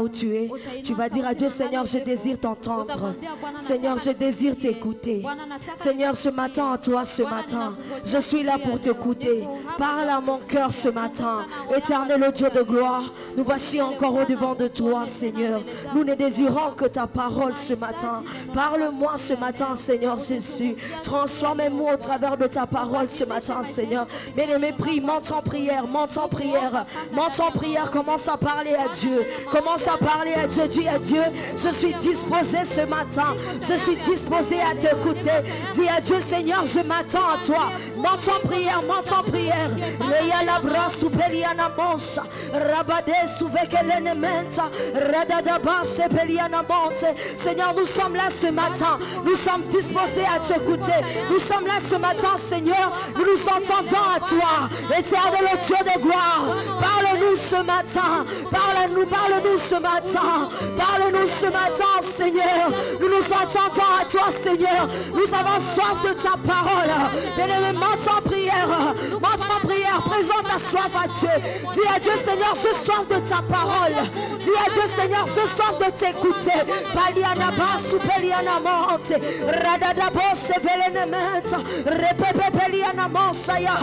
Où tu es, tu vas dire à Dieu, Seigneur, je désire t'entendre. Seigneur, je désire t'écouter. Seigneur, je m'attends à toi ce matin. Je suis là pour t'écouter. Parle à mon cœur ce matin. Éternel, Dieu de gloire, nous voici encore au devant de toi, Seigneur. Nous ne désirons que ta parole ce matin. Parle-moi ce matin, Seigneur Jésus. Transforme-moi au travers de ta parole ce matin, Seigneur. Bien-aimé, prie, monte en prière, monte en prière, monte en prière. Commence à parler à Dieu. Commence à parler à Dieu, dis à Dieu, je suis disposé ce matin, je suis disposé à t'écouter. Dis à Dieu, Seigneur, je m'attends à toi. Monte en prière, monte en prière. Seigneur, nous sommes là ce matin, nous sommes disposés à t'écouter. Nous sommes là ce matin, Seigneur, nous nous entendons à toi. Éternel Dieu de gloire, parle-nous ce matin, parle-nous ce matin, parle-nous ce matin, Seigneur. Nous nous entendons à toi, Seigneur. Nous avons soif de ta parole. Bien-aimé, monte en prière, présente ta soif à Dieu. Dis à Dieu, Seigneur, je soif de ta parole. Dis à Dieu, Seigneur, je soif de t'écouter. Paliana basu peliana monte, radada bosse velenementa, repepe peliana monsaya,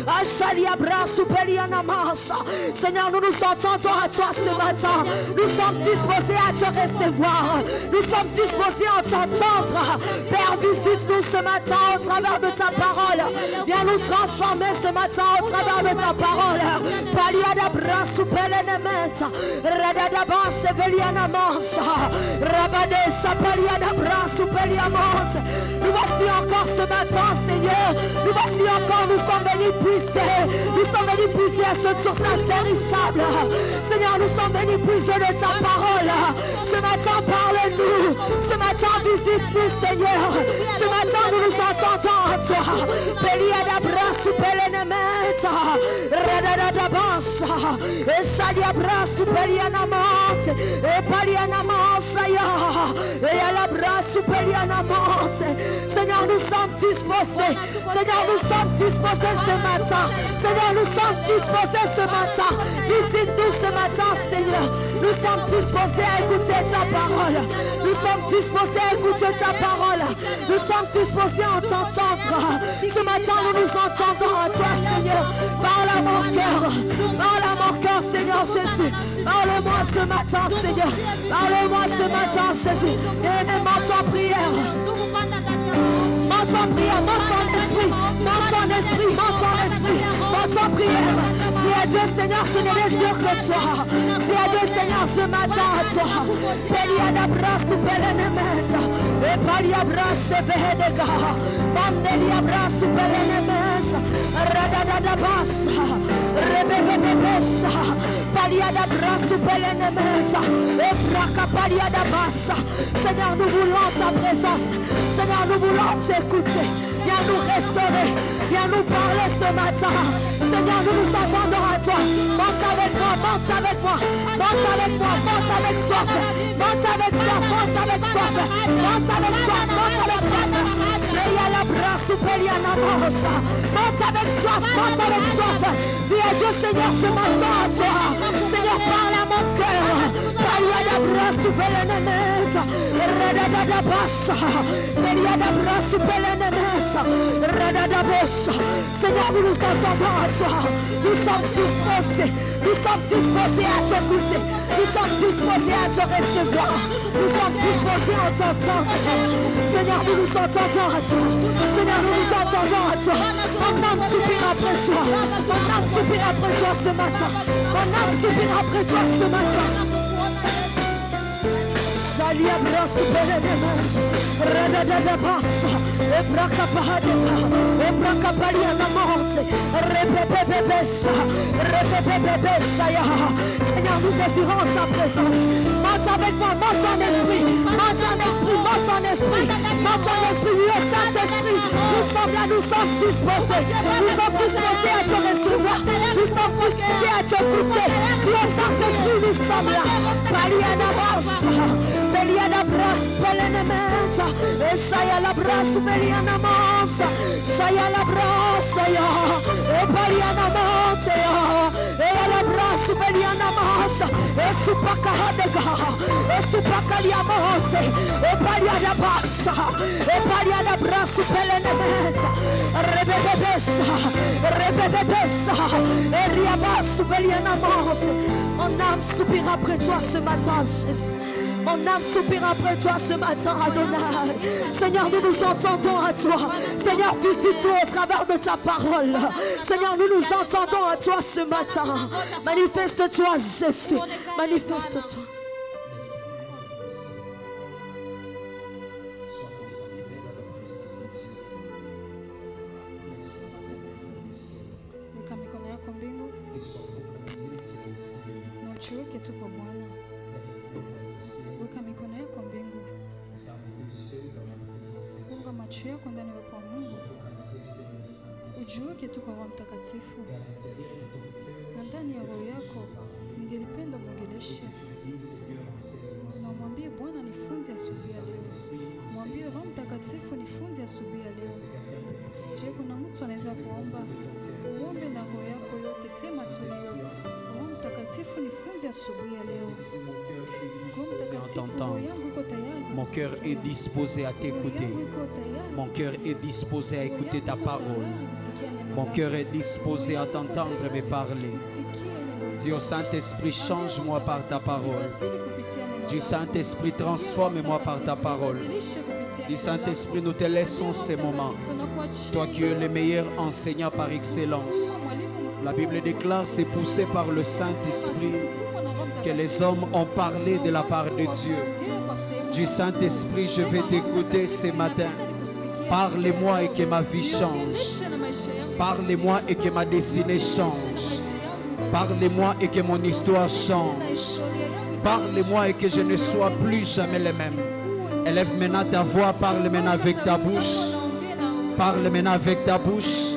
asalia brasu peliana massa. Seigneur, nous nous entendons à toi ce matin. Nous sommes disposés à te recevoir. Nous sommes disposés à t'entendre. Père, visite-nous ce matin au travers de ta parole. Viens nous transformer ce matin au travers de ta parole. Paliada brasu pelenementa, radada basse veliana massa, rabadesa paliada brasu peliamonte. Nous voici encore ce matin, Seigneur. Nous voici encore, nous sommes venus puiser. Nous sommes venus puiser à ce source intéressable. Seigneur, nous sommes venus puiser de ta parole. Ce matin, parle-nous. Ce matin, visite-nous, Seigneur. Ce matin, nous nous entendons à toi. Peliada brasu pelenementa, radada bassa, esalia brasu pelianamante, e palianamasaya, et à la brasu pelianamante. Seigneur, nous sommes disposés. Seigneur, nous sommes disposés ce matin. Seigneur, nous sommes disposés ce matin. Visite-nous ce matin, Seigneur. Nous sommes disposés à écouter ta parole. Nous sommes disposés à écouter ta parole. Nous sommes disposés à t'entendre. Ce matin, nous nous entendons à toi, Seigneur. Parle à mon cœur. Parle à mon cœur, Seigneur Jésus. Parle-moi ce matin, Seigneur. Parle-moi ce matin, Jésus. Et monte en prière. Monte en prière, monte en esprit, monte en esprit, monte en esprit, monte en prière. Dis à Dieu, Seigneur, je ne désire que toi. Dis à Dieu, Seigneur, je m'attends à toi. Peliada bras tu pelenemeta, et palia bras se vedega, bandelia bras tu pelenemesa, radada bassa, rebebebesa, paliada bras tu pelenemeta, et braca paliada bassa. Seigneur, nous voulons ta présence. Seigneur, nous voulons t'écouter. Viens nous restaurer. Viens nous parler ce matin. Seigneur, nous nous entendons à toi. Monte avec moi, monte avec moi. Monte avec moi, monte avec soif. Monte avec soif, monte avec soif. Monte avec soif, monte avec soif. Monte avec soif, monte avec soif. Dis à Dieu, Seigneur, je m'entends à toi. Seigneur, parle à mon cœur. Paliada bras tu pelenementa, radada bassa, peliada bras tu pelenemesa, radada bassa. Seigneur, nous nous entendons à toi. Nous sommes disposés. Nous sommes disposés à t'écouter. Nous sommes disposés à te recevoir. Nous sommes disposés à t'entendre. Seigneur, nous nous entendons à toi. Seigneur, nous nous entendons à toi. Mon âme soupire après toi. Mon âme soupire après toi ce matin. Mon âme soupire après toi ce matin. Salia brasu pelenementa, radada bassa, e braca pahadeka, e braca paliana monte, rebebebesa, ya. Seigneur, nous désirons ta présence. Monte avec moi, monte en esprit, monte en esprit, monte en esprit, monte en esprit, le Saint-Esprit. Nous sommes là, nous sommes disposés. Nous sommes disposés à te recevoir. Nous sommes disposés à t'écouter. Tu es Saint-Esprit, nous sommes là. Paliana bassa. Eliana bras pelenementa. Esaya la bras meliana mansa. Saya la bras ya. Epaliana monte ya. Eya la bras meliana mansa. Esupaka hadega. Estupaka liamonte. Epaliana bassa. Epaliana bras pelenementa. Rebebebessa. Rebebebessa. Eriabasu veliana monte. Mon âme soupire après toi ce matin, Jésus. Mon âme soupire après toi ce matin, Adonai. Seigneur, nous nous entendons à toi. Seigneur, visite-nous au travers de ta parole. Seigneur, nous nous entendons à toi ce matin. Manifeste-toi, Jésus. Manifeste-toi. Weka mikono yako mbingu. Funga macho yako ndani ya uwepo wa Mungu. Ujiweke tu kwa Roho Mtakatifu. Na ndani ya roho yako ningelipenda mwongeleshe. Na mwambie Bwana nifunze asubuhi ya leo. Mwambie Roho Mtakatifu nifunze asubuhi ya leo. Je, kuna mtu anaweza kuomba? Uombe na roho yako yote, sema tu leo. Roho Mtakatifu nifunze asubuhi ya leo. Mon cœur est disposé à t'écouter. Mon cœur est disposé à écouter ta parole. Mon cœur est disposé à t'entendre me parler. Dieu Saint-Esprit, change-moi par ta parole. Dieu Saint-Esprit, transforme-moi par ta parole. Dieu Saint-Esprit, nous te laissons ces moments. Toi qui es le meilleur enseignant par excellence. La Bible déclare, c'est poussé par le Saint-Esprit que les hommes ont parlé de la part de Dieu. Du Saint-Esprit, je vais t'écouter ce matin. Parle-moi et que ma vie change. Parle-moi et que ma destinée change. Parle-moi et que mon histoire change. Parle-moi et que je ne sois plus jamais le même. Élève maintenant ta voix, parle maintenant avec ta bouche. Parle maintenant avec ta bouche.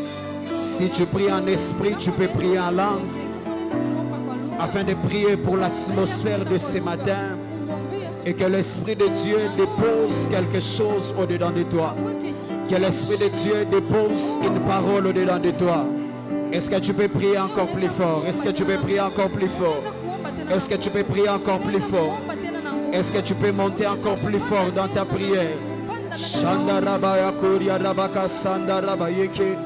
Si tu pries en esprit, tu peux prier en langue. Afin de prier pour l'atmosphère de ce matin et que l'Esprit de Dieu dépose quelque chose au-dedans de toi. Que l'Esprit de Dieu dépose une parole au-dedans de toi. Est-ce que tu peux prier encore plus fort? Est-ce que tu peux prier encore plus fort? Est-ce que tu peux prier encore plus fort? Est-ce que tu peux monter encore plus fort dans ta prière? Shandarabaya Kuria Rabaka Sandarabayeke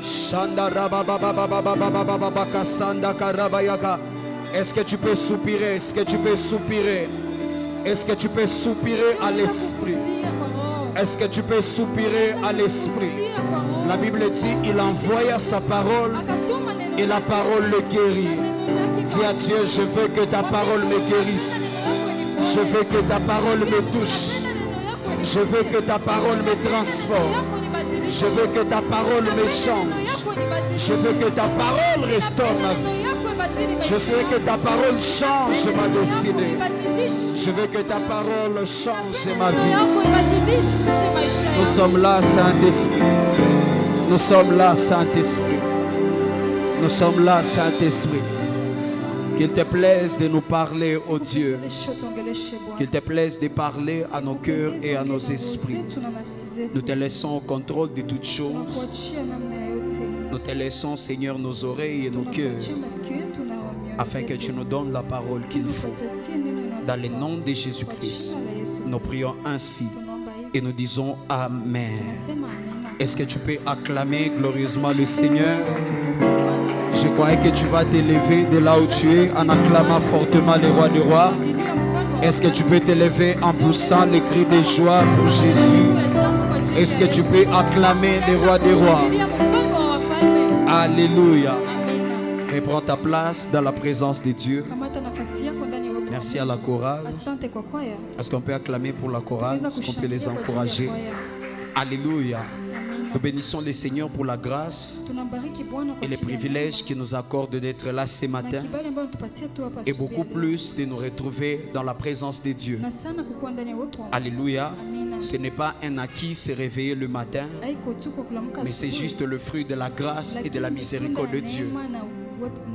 Shandarabababababababababaka Sandakarabayaka. Est-ce que tu peux soupirer? Est-ce que tu peux soupirer? Est-ce que tu peux soupirer à l'esprit? Est-ce que tu peux soupirer à l'esprit? La Bible dit, il envoya sa parole et la parole le guérit. Dis à Dieu, je veux que ta parole me guérisse. Je veux que ta parole me touche. Je veux que ta parole me transforme. Je veux que ta parole me change. Je veux que ta parole restaure ma vie. Je veux que ta parole change ma destinée. Je veux que ta parole change ma vie. Nous sommes là, Saint-Esprit. Nous sommes là, Saint-Esprit. Nous sommes là, Saint-Esprit. Qu'il te plaise de nous parler, ô Dieu. Qu'il te plaise de parler à nos cœurs et à nos esprits. Nous te laissons au contrôle de toutes choses. Nous te laissons, Seigneur, nos oreilles et nos cœurs, afin que tu nous donnes la parole qu'il faut. Dans le nom de Jésus-Christ, nous prions ainsi et nous disons Amen. Est-ce que tu peux acclamer glorieusement le Seigneur? Je croyais que tu vas t'élever de là où tu es en acclamant fortement le roi des rois. Est-ce que tu peux t'élever en poussant les cris de joie pour Jésus? Est-ce que tu peux acclamer le roi des rois? Alléluia. Reprends ta place dans la présence de Dieu. Merci à la chorale. Est-ce qu'on peut acclamer pour la chorale? Est-ce qu'on peut les encourager? Alléluia. Nous bénissons le Seigneur pour la grâce et les privilèges qu'il nous accorde d'être là ce matin et beaucoup plus de nous retrouver dans la présence de Dieu. Alléluia. Ce n'est pas un acquis se réveiller le matin, mais c'est juste le fruit de la grâce et de la miséricorde de Dieu.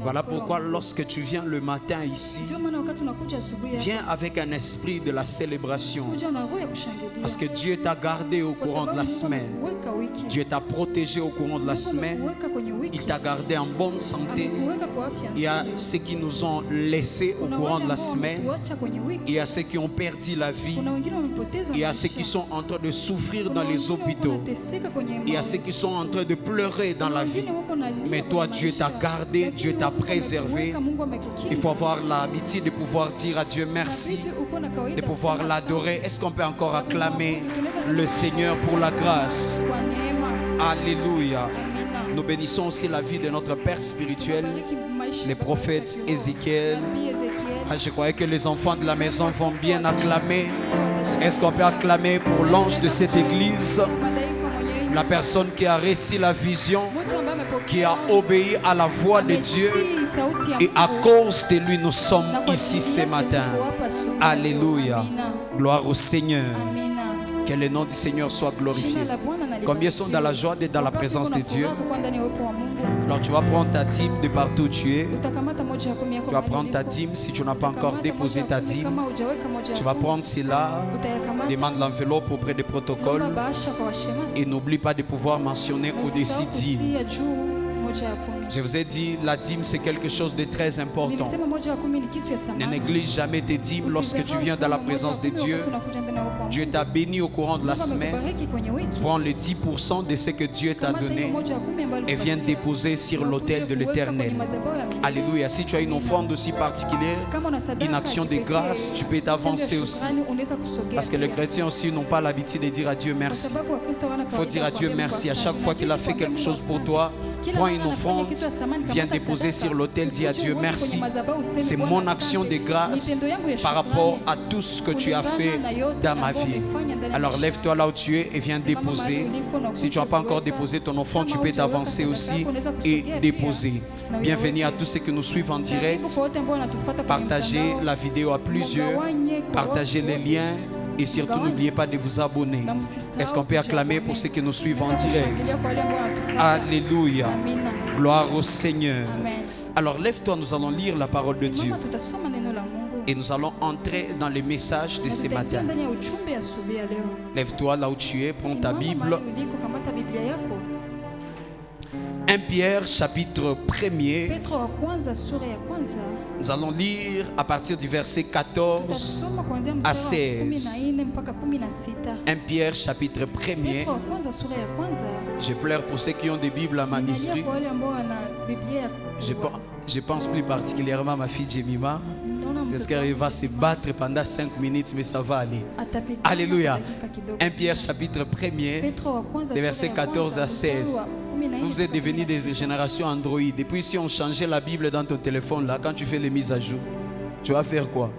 Voilà pourquoi lorsque tu viens le matin ici, wakati unakuja asubuhi yako, Viens avec un esprit de la célébration. kuja na roho ya kushangilia. Parce que Dieu t'a gardé au Kwa courant de sababu la Mungu semaine. amekuweka wiki. Dieu t'a protégé au courant de la Mungu semaine. amekuweka kwenye wiki. Il t'a gardé en bonne santé. Amekuweka kwa afya Il y a nzuri. ceux qui nous ont laissés au Kuna courant wale de la ambao semaine. wametuacha kwenye wiki. Il y a ceux qui ont perdu la vie. Kuna wengine wamepoteza Il y a ceux maisha. qui sont en train de souffrir Kuna dans les wengine wako hôpitaux. wanateseka kwenye Il y a maombi. ceux qui sont en train de pleurer dans Kuna la vie. wengine wako nalia Mais kwenye toi, Dieu t'a maisha. gardé, Lakini Dieu t'a Mungu préservé. amekuweka, Mungu amekukinga. Il faut avoir l'habitude de pouvoir dire à Dieu merci, Inabidi uko na kawaida de pouvoir kusema l'adorer. Est-ce qu'on peut encore acclamer Tunaweza le Seigneur pour la grâce? kwa neema. Alléluia. Amina. Nous bénissons aussi la vie de notre Père spirituel, Bariki maisha les ya baba prophètes yetu wa kiroho. Ézéchiel. Nabii Ezekiel. Ah, je croyais que les enfants de la maison vont bien acclamer. Est-ce qu'on peut acclamer pour l'ange de cette église, Malaika mwenye la personne qui a réussi la vision, mtu ambaye amepokea qui a obéi à la voix de Dieu, ametii sauti ya et à Mungu. cause de lui, nous sommes Na kwa ici ajili ce yake matin. tuko hapa asubuhi. Alléluia. Amina. Gloire au Seigneur. Amina. Que le nom du Seigneur soit glorifié. Jina la Bwana na Combien sont dans la libarikiwe. joie d'être dans la Wakati présence de kuna Dieu? furaha kuwa ndani ya uwepo wa Mungu, Alors tu vas prendre ta dîme de partout où tu es. utakamata moja ya kumi yako Tu vas mahali prendre ta ulipo. dîme si tu n'as pas encore Utakamata déposé moja ya ta kumi dîme. kama hujaweka moja ya Tu vas kumi. prendre cela, Utayakamata, demande l'enveloppe auprès des naomba protocoles bahasha kwa washemasi. et n'oublie pas de pouvoir mentionner Na au-dessus usisahau dîme. kutia juu moja ya kumi. Je vous ai dit, la dîme c'est quelque chose de très important. Nilisema moja ya kumi ni kitu ya Ne thamani. néglige jamais tes dîmes lorsque tu viens dans la présence de Dieu. Dieu t'a béni au courant de la semaine. Prends le 10% de ce que Dieu t'a donné et viens déposer sur l'autel de l'Éternel. Alléluia. Si tu as une offrande aussi particulière, une action de grâce, tu peux t'avancer aussi. Parce que les chrétiens aussi n'ont pas l'habitude de dire à Dieu merci. Il faut dire à Dieu merci. À chaque fois qu'il a fait quelque chose pour toi, prends une offrande, viens déposer sur l'autel, dis à Dieu merci. C'est mon action de grâce par rapport à tout ce que tu as fait dans ma vie. Alors lève-toi là où tu es et viens déposer. Si tu n'as pas encore déposé ton offrande, tu peux t'avancer aussi et déposer. Bienvenue à tous ceux qui nous suivent en direct. Partagez la vidéo à plusieurs. Partagez les liens. Et surtout, n'oubliez pas de vous abonner. Est-ce qu'on peut acclamer pour ceux qui nous suivent en direct? Alléluia. Gloire au Seigneur. Alors lève-toi, nous allons lire la parole de Dieu. Et nous allons entrer dans le message de ce matin. Lève-toi là où tu es, prends ta Bible. 1 Pierre chapitre 1er. Nous allons lire à partir du verset 14 à 16. 1 Pierre chapitre 1er. Je pleure pour ceux qui ont des Bibles à manuscrit. Je pense plus particulièrement à ma fille Jemima. J'espère qu'elle va se battre pendant 5 minutes, mais ça va aller. Alléluia. 1 Pierre chapitre 1er, des versets 14 à 16. Vous êtes devenus des générations Android. Et puis si on changeait la Bible dans ton téléphone, là, quand tu fais les mises à jour, tu vas faire quoi?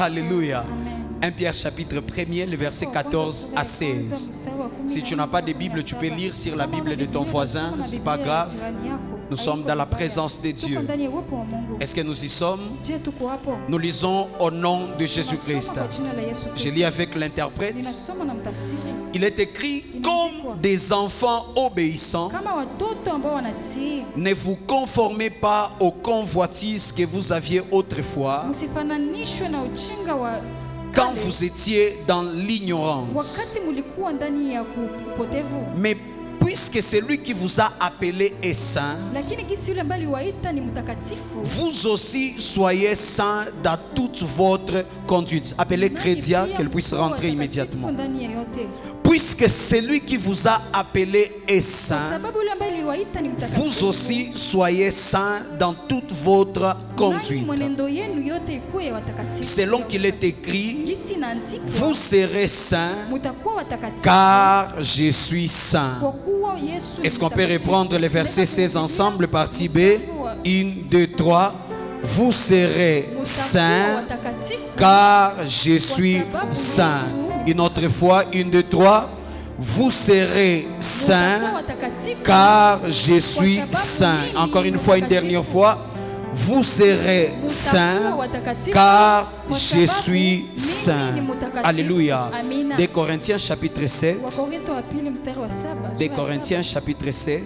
Alléluia. 1 Pierre chapitre 1er, le verset 14 à 16. Si tu n'as pas de Bible, tu peux lire sur la Bible de ton voisin. C'est pas grave. Nous sommes dans la présence de Dieu. Est-ce que nous y sommes? Nous lisons au nom de Jésus-Christ. Je lis avec l'interprète. Il est écrit: comme des enfants obéissants, ne vous conformez pas aux convoitises que vous aviez autrefois quand vous étiez dans l'ignorance. Mais puisque celui qui vous a appelé est saint, vous aussi soyez saints dans toute votre conduite. Appelez Crédia, qu'elle puisse rentrer immédiatement. Puisque celui qui vous a appelé est saint, vous aussi soyez saints dans toute votre conduite. Selon qu'il est écrit, vous serez saints, car je suis saint. Est-ce qu'on peut reprendre le verset 16 ensemble, partie B? 1, 2, 3. Vous serez saints, car je suis saint. Une autre fois, 1, 2, 3. Vous serez saints, car je suis saint. Encore une fois, une dernière fois. Vous serez saints, car je suis saint. Alléluia. 2 Corinthiens chapitre 7. 2 Corinthiens chapitre 7.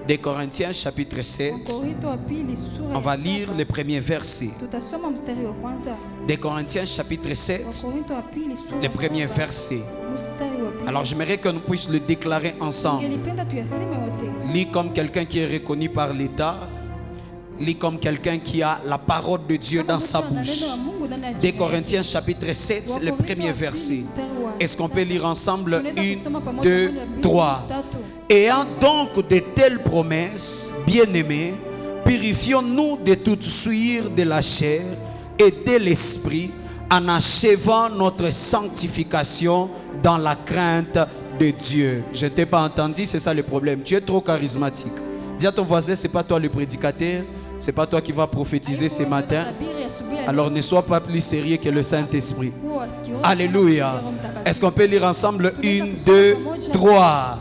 Des Corinthiens chapitre 7. Wakorintho wa pili sura On ya va lire 7. les premiers versets. Tutasoma mstari wa kwanza. Des Corinthiens chapitre 7, Wakorintho wa pili sura les ya premiers 7. versets. Mstari wa pili. Alors j'aimerais que nous puissions le déclarer ensemble. Ningelipenda tuyaseme wote. Lis comme quelqu'un qui est reconnu par l'État. Lis comme quelqu'un qui a la parole de Dieu dans sa bouche. Des Corinthiens chapitre 7, le premier verset. Est-ce qu'on peut lire ensemble? 1, 2, 3. Ayant donc de telles promesses, bien-aimés, purifions-nous de toute souillure de la chair et de l'esprit, en achevant notre sanctification dans la crainte de Dieu. Je ne t'ai pas entendu, c'est ça le problème. Tu es trop charismatique. Dis à ton voisin, c'est pas toi le prédicateur, c'est pas toi qui vas prophétiser ce matin. Alors ne sois pas plus sérieux que le Saint-Esprit. Alléluia. Est-ce qu'on peut lire ensemble? 1, 2, 3.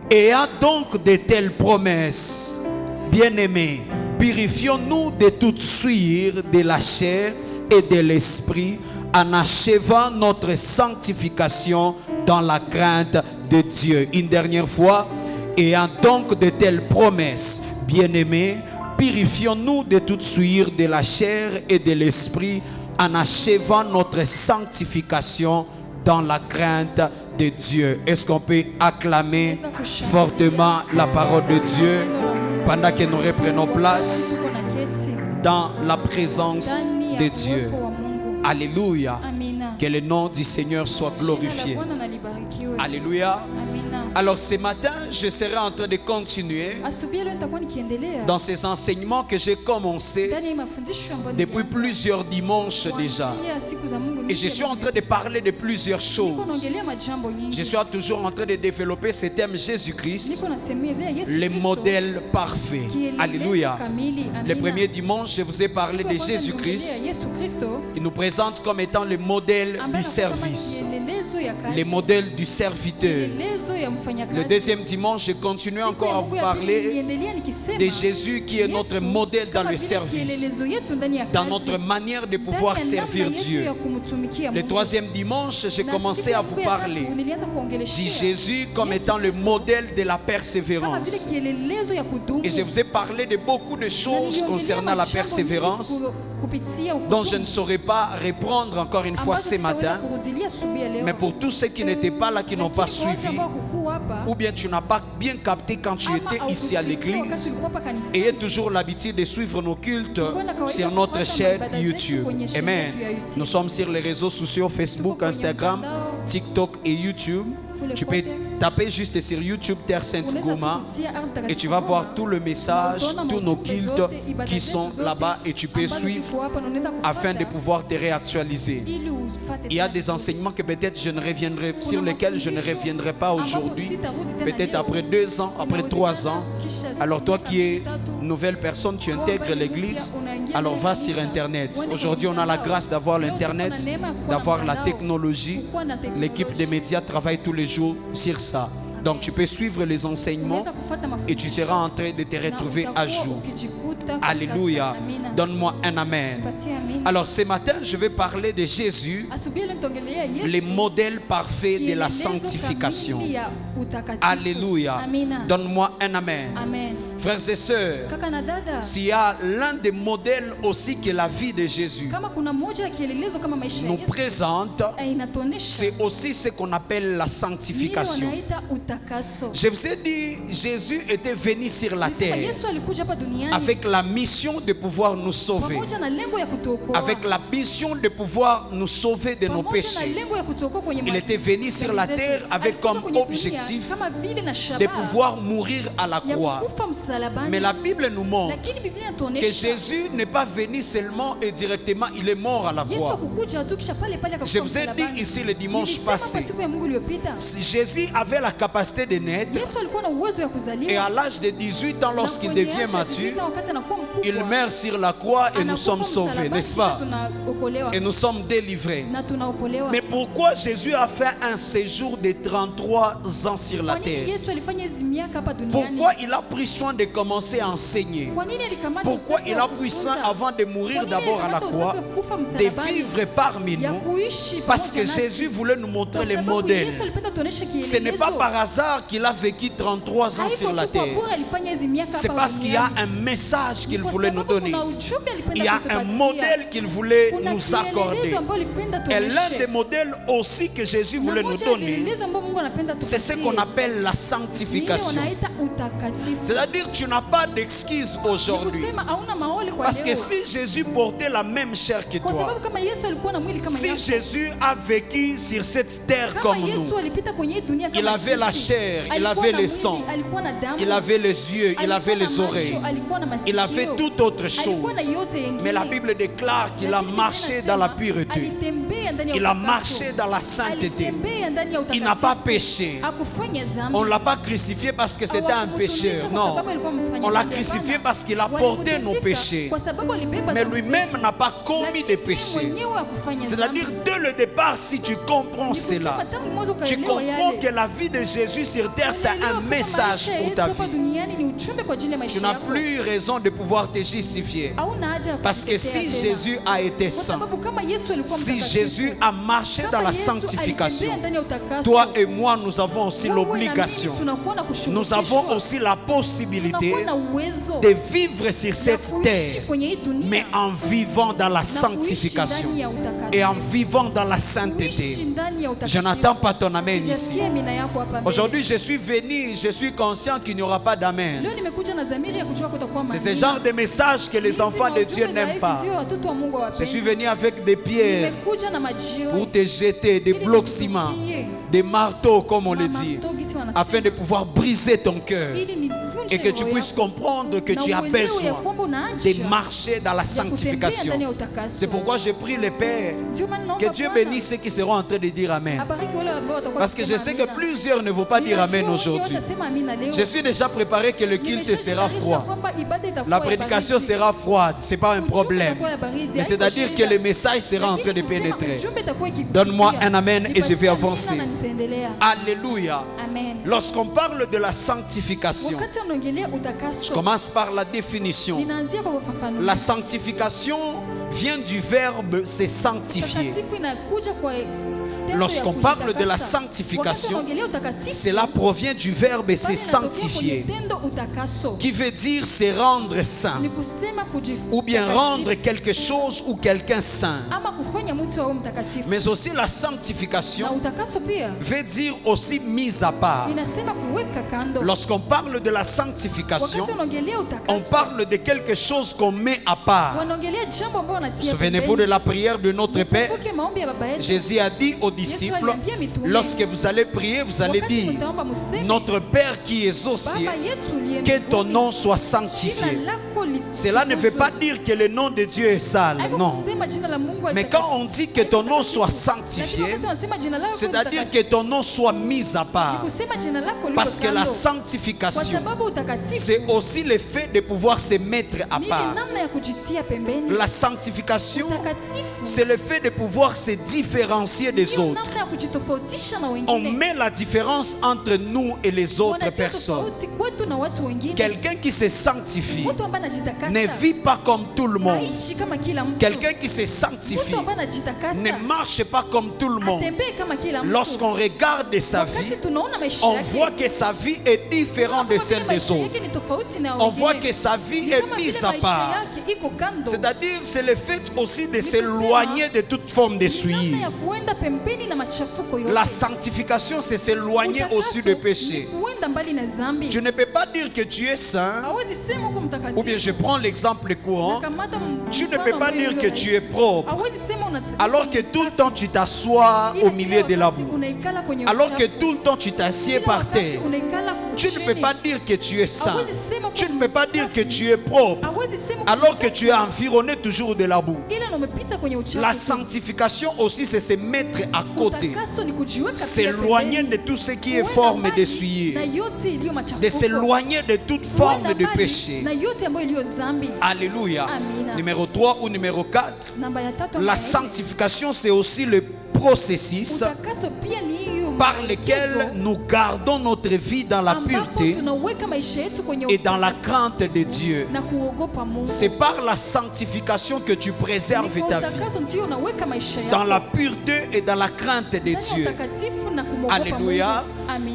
Ayant donc de telles promesses, bien-aimés, purifions-nous de toute souillure de la chair et de l'esprit, en achevant notre sanctification dans la crainte de Dieu. Une dernière fois. Ayant donc de telles promesses, bien-aimés, purifions-nous de toute souillure de la chair et de l'esprit, en achevant notre sanctification dans la crainte de Dieu. Est-ce qu'on peut acclamer fortement la parole de Dieu pendant que nous reprenons place dans la présence de Dieu? Alléluia. Que le nom du Seigneur soit glorifié. Alléluia. Alors ce matin, je serai en train de continuer dans ces enseignements que j'ai commencé depuis plusieurs dimanches déjà. Et je suis en train de parler de plusieurs choses. Je suis toujours en train de développer ce thème Jésus-Christ, le modèle parfait. Alléluia. Le premier dimanche, je vous ai parlé de Jésus-Christ. Il nous présente comme étant le modèle du service, le modèle du serviteur. Le deuxième dimanche, je continue encore à vous parler de Jésus qui est notre modèle dans le service, dans notre manière de pouvoir servir Dieu. Le troisième dimanche, j'ai commencé à vous parler de Jésus comme étant le modèle de la persévérance. Et je vous ai parlé de beaucoup de choses concernant la persévérance dont je ne saurais pas reprendre encore une fois ce matin. Mais pour tous ceux qui n'étaient pas là, qui n'ont pas suivi, ou bien tu n'as pas bien capté quand tu étais ici à l'église, ayez toujours l'habitude de suivre nos cultes sur notre chaîne YouTube. Amen. Nous sommes sur les réseaux sociaux Facebook, Instagram, TikTok et YouTube. Tu peux taper juste sur YouTube Terre Sainte Goma et tu vas voir tout le message, tous nos cultes qui sont là-bas et tu peux suivre afin de pouvoir te réactualiser. Il y a des enseignements que peut-être sur lesquels je ne reviendrai pas aujourd'hui, peut-être après 2 ans, après 3 ans. Alors toi qui es une nouvelle personne, tu intègres l'église, alors va sur Internet. Aujourd'hui on a la grâce d'avoir l'Internet, d'avoir la technologie. L'équipe des médias travaille tous les jours sur ça. Donc tu peux suivre les enseignements et tu seras en train de te retrouver à jour. Alléluia. Donne-moi un amen. Alors ce matin, je vais parler de Jésus, le modèle parfait de la sanctification. Alléluia. Donne-moi un amen. Frères et sœurs, s'il y a l'un des modèles aussi que la vie de Jésus nous présente, c'est aussi ce qu'on appelle la sanctification. Je vous ai dit, Jésus était venu sur la terre avec la mission de pouvoir nous sauver, avec la mission de pouvoir nous sauver de nos péchés. Il était venu sur la terre avec comme objectif de pouvoir mourir à la croix. Mais la Bible nous montre que Jésus n'est pas venu seulement et directement, il est mort à la croix. Je vous ai dit ici le dimanche passé, si Jésus avait la capacité de naître et à l'âge de 18 ans lorsqu'il devient mature, il meurt sur la croix et nous sommes sauvés, n'est-ce pas? Et nous sommes délivrés. Mais pourquoi Jésus a fait un séjour de 33 ans sur la Kwa nini terre? Yesu alifanya hizi miaka hapa duniani? Pourquoi il a pris soin de commencer à enseigner? Kwa nini alikamata Pourquoi usafi il wa a pris soin kufunza? avant de mourir Kwa nini d'abord à la alikamata croix, usafi wa kufa de msalabani? vivre parmi Ya nous? kuishi Parce que pamoja nasi. Jésus voulait nous montrer Kwa les sababu modèles. Yesu alipenda tuoneshe Ce n'est pas kielelezo. par hasard qu'il a vécu 33 ans sur la Haiko tu kwa terre. bure alifanya hizi miaka C'est hapa parce qu'il y a duniani. un message qu'il Kwa voulait nous sababu donner. kuna ujumbe alipenda Il y a un kutupatia. modèle qu'il voulait Kuna nous kielelezo accorder. ambayo alipenda Et l'un tuoneshe. des modèles aussi que Jésus Na voulait nous moja ya donner, vielelezo ambayo Mungu anapenda c'est ce tupatie. qu'on appelle la Ni ile sanctification. wanaita utakatifu. C'est-à-dire que tu n'as pas d'excuse Ni aujourd'hui. kusema hauna maole kwa Parce que leo. si Jésus portait la même chair que Kwa toi, sababu kama Yesu alikuwa na mwili kama si yako. Jésus a vécu sur cette terre Kama comme Yesu nous, alipita kwenye hii dunia il kama avait la sisi. chair, il Alikuwa avait na le mwili, sang, alikuwa na damu, il avait les yeux, il alikuwa avait na les oreilles, macho, alikuwa na masikio, il avait toute autre chose. alikuwa na yote yengine. Mais la Bible déclare qu'il a Lakini marché Biblia dans la inasema, pureté. alitembea ndani ya Il a utakaso. marché dans la sainteté. Alitembea ndani ya Il utakatifu. n'a pas péché. Hakufanya dhambi. On ne l'a pas crucifié parce que c'était un pécheur. Non. On l'a crucifié parce qu'il a porté nos péchés. Mais lui-même n'a pas commis de péchés. C'est-à-dire, dès le départ, si tu comprends cela, tu comprends que la vie de Jésus sur terre, c'est un message pour ta vie. Tu n'as plus raison de pouvoir te justifier. Parce que si Jésus a été saint, si Jésus a marché dans la sanctification, toi et moi, nous avons aussi l'obligation, nous avons aussi la possibilité de vivre sur cette terre, mais en vivant dans la sanctification et en vivant dans la sainteté. Je n'attends pas ton amen ici. Aujourd'hui, je suis venu, je suis conscient qu'il n'y aura pas d'amen. C'est ce genre de message que les enfants de Dieu n'aiment pas. Je suis venu avec des pierres pour te jeter, des blocs ciment, des marteaux comme on le dit, afin de pouvoir briser ton cœur et que tu puisses comprendre que tu as besoin de marcher dans la sanctification. C'est pourquoi je prie le Père que Dieu bénisse ceux qui seront en train de dire Amen. Parce que je sais que plusieurs ne vont pas dire Amen aujourd'hui. Je suis déjà préparé que le culte sera froid. La prédication sera froide, ce n'est pas un problème. Mais c'est-à-dire que le message sera en train de pénétrer. Donne-moi un Amen et je vais avancer. Alléluia. Lorsqu'on parle de la sanctification, je commence par la définition. La sanctification vient du verbe se sanctifier. Lorsqu'on parle de la sanctification, cela provient du verbe se sanctifier, qui veut dire se rendre saint, ou bien rendre quelque chose ou quelqu'un saint. Mais aussi la sanctification veut dire aussi mise à part. Lorsqu'on parle de la sanctification, on parle de quelque chose qu'on met à part. Souvenez-vous de la prière de notre Père. Jésus a dit aux disciples, lorsque vous allez prier, vous allez dire, notre Père qui es aux cieux, que ton nom soit sanctifié. Cela ne veut pas dire que le nom de Dieu est sale, non. Mais quand on dit que ton nom soit sanctifié, c'est-à-dire que ton nom soit mis à part. Parce que la sanctification, c'est aussi le fait de pouvoir se mettre à part. La sanctification, c'est le fait de pouvoir se différencier des autres. On met la différence entre nous et les autres personnes. Quelqu'un qui se sanctifie ne vit pas comme tout le monde. Quelqu'un qui se sanctifie ne marche pas comme tout le monde. Lorsqu'on regarde sa vie, on voit que sa vie est différente de celle des autres. On voit que sa vie est mise à part. C'est-à-dire, c'est le fait aussi de s'éloigner de toute forme de souillure. La sanctification, c'est s'éloigner aussi du péché. Tu ne peux pas dire que tu es saint, ou bien je prends l'exemple courant, tu ne peux pas dire que tu es propre, alors que tout le temps tu t'assois au milieu de la boue, alors que tout le temps tu t'assieds par terre. Tu ne peux pas dire que tu es saint, tu ne peux pas dire que tu es propre, alors que tu es environné toujours de la boue. La sanctification aussi, c'est se mettre à côté, s'éloigner de tout ce qui est forme de souillure, de s'éloigner de toute forme de péché. Alléluia. Numéro 3 ou numéro 4, la sanctification, c'est aussi le processus par lesquels nous gardons notre vie dans la pureté et dans la crainte de Dieu. C'est par la sanctification que tu préserves ta vie, dans la pureté et dans la crainte de Dieu. Alléluia.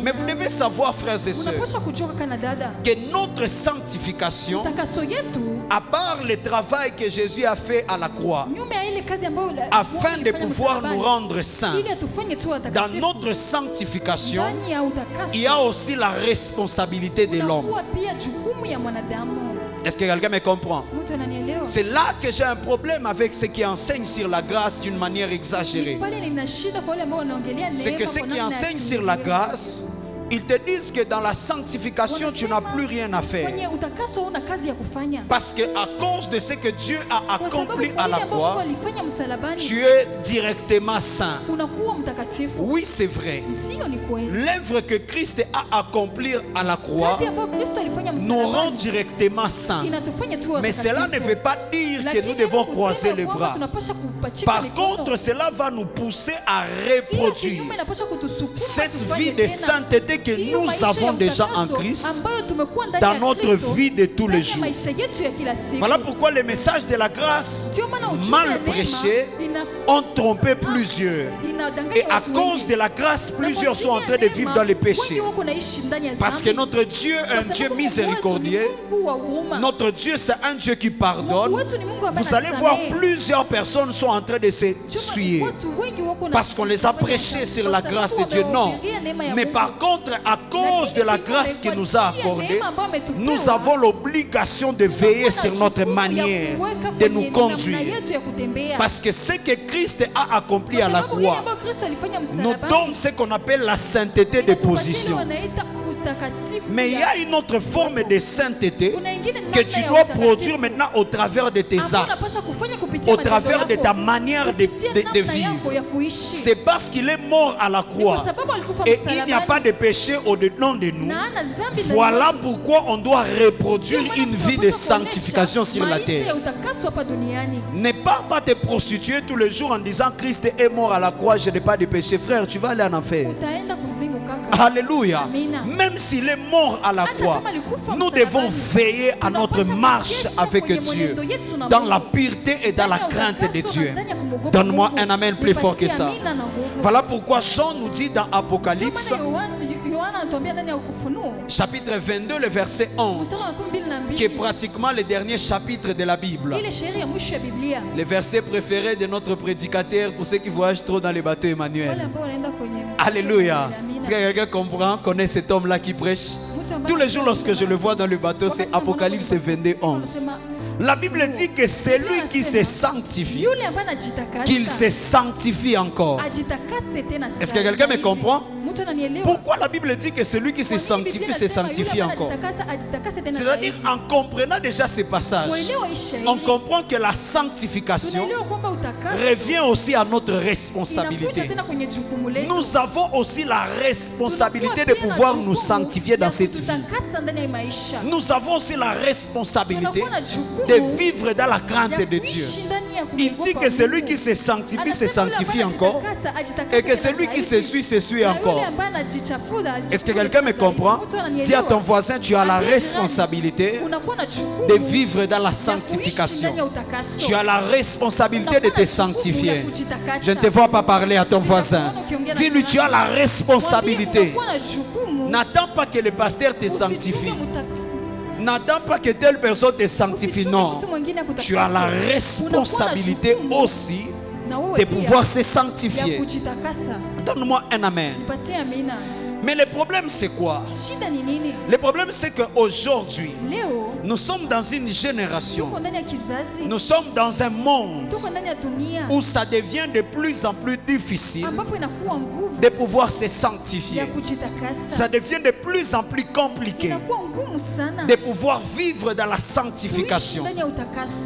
Mais vous devez savoir, frères et sœurs, que notre sanctification, à part le travail que Jésus a fait à la croix, afin de pouvoir nous rendre saints, dans notre sanctification, il y a aussi la responsabilité de l'homme. Est-ce que quelqu'un me comprend? C'est là que j'ai un problème avec ceux qui enseignent sur la grâce d'une manière exagérée. C'est que ceux qui enseignent sur la grâce, ils te disent que dans la sanctification, tu n'as plus rien à faire. Parce qu'à cause de ce que Dieu a accompli à la croix, tu es directement saint. Oui, c'est vrai. L'œuvre que Christ a accomplie à la croix nous rend directement saints. Mais cela ne veut pas dire que nous devons croiser les bras. Par contre, cela va nous pousser à reproduire cette vie de sainteté que nous avons déjà en Christ dans notre vie de tous les jours. Voilà pourquoi les messages de la grâce mal prêchés ont trompé plusieurs. Et à cause de la grâce, plusieurs sont en train de vivre dans le péché. Parce que notre Dieu est un Dieu miséricordieux. Notre Dieu, c'est un Dieu qui pardonne. Vous allez voir, plusieurs personnes sont en train de se suyer parce qu'on les a prêchés sur la grâce de Dieu. Non. Mais par contre, à cause de la grâce qu'il nous a accordée, nous avons l'obligation de veiller sur notre manière de nous conduire. Parce que ce que Christ a accompli à la croix nous donne ce qu'on appelle la sainteté de position. Mais il y a une autre forme de sainteté que tu dois produire maintenant au travers de tes actes, au travers de ta manière de vivre. C'est parce qu'il est mort à la croix et il n'y a pas de péché au-dedans de nous. Voilà pourquoi on doit reproduire une vie de sanctification sur la terre. Ne pars pas te prostituer tous les jours en disant Christ est mort à la croix, je n'ai pas de péché. Frère, tu vas aller en enfer. Alléluia. Même s'il est mort à la croix, nous devons veiller à notre marche avec Dieu dans la pureté et dans la crainte de Dieu. Donne-moi un amen plus fort que ça. Voilà pourquoi Jean nous dit dans Apocalypse chapitre 22, le verset 11, qui est pratiquement le dernier chapitre de la Bible, le verset préféré de notre prédicateur pour ceux qui voyagent trop dans les bateaux Emmanuel. Alléluia. Est-ce que quelqu'un comprend, connaît cet homme-là qui prêche? Tous les jours lorsque je le vois dans le bateau, c'est Apocalypse 22, 11. La Bible dit que c'est lui qui se sanctifie, qu'il se sanctifie encore. Est-ce que quelqu'un me comprend? Pourquoi la Bible dit que celui qui se sanctifie encore? C'est-à-dire, en comprenant déjà ces passages, on comprend que la sanctification revient aussi à notre responsabilité. Nous avons aussi la responsabilité de pouvoir nous sanctifier dans cette vie. Nous avons aussi la responsabilité de vivre dans la crainte de Dieu. Il dit que celui qui se sanctifie encore, et que celui qui se suit encore. Est-ce que quelqu'un me comprend? Dis à ton voisin, tu as la responsabilité de vivre dans la sanctification. Tu as la responsabilité de te sanctifier. Je ne te vois pas parler à ton voisin. Dis-lui, tu as la responsabilité. N'attends pas que le pasteur te sanctifie. N'attends pas que telle personne te sanctifie. Non. Tu as la responsabilité aussi de pouvoir se sanctifier. Donne-moi un amen. Mais le problème c'est quoi? Le problème c'est qu'aujourd'hui, nous sommes dans une génération, nous sommes dans un monde où ça devient de plus en plus difficile de pouvoir se sanctifier. Ça devient de plus en plus compliqué de pouvoir vivre dans la sanctification.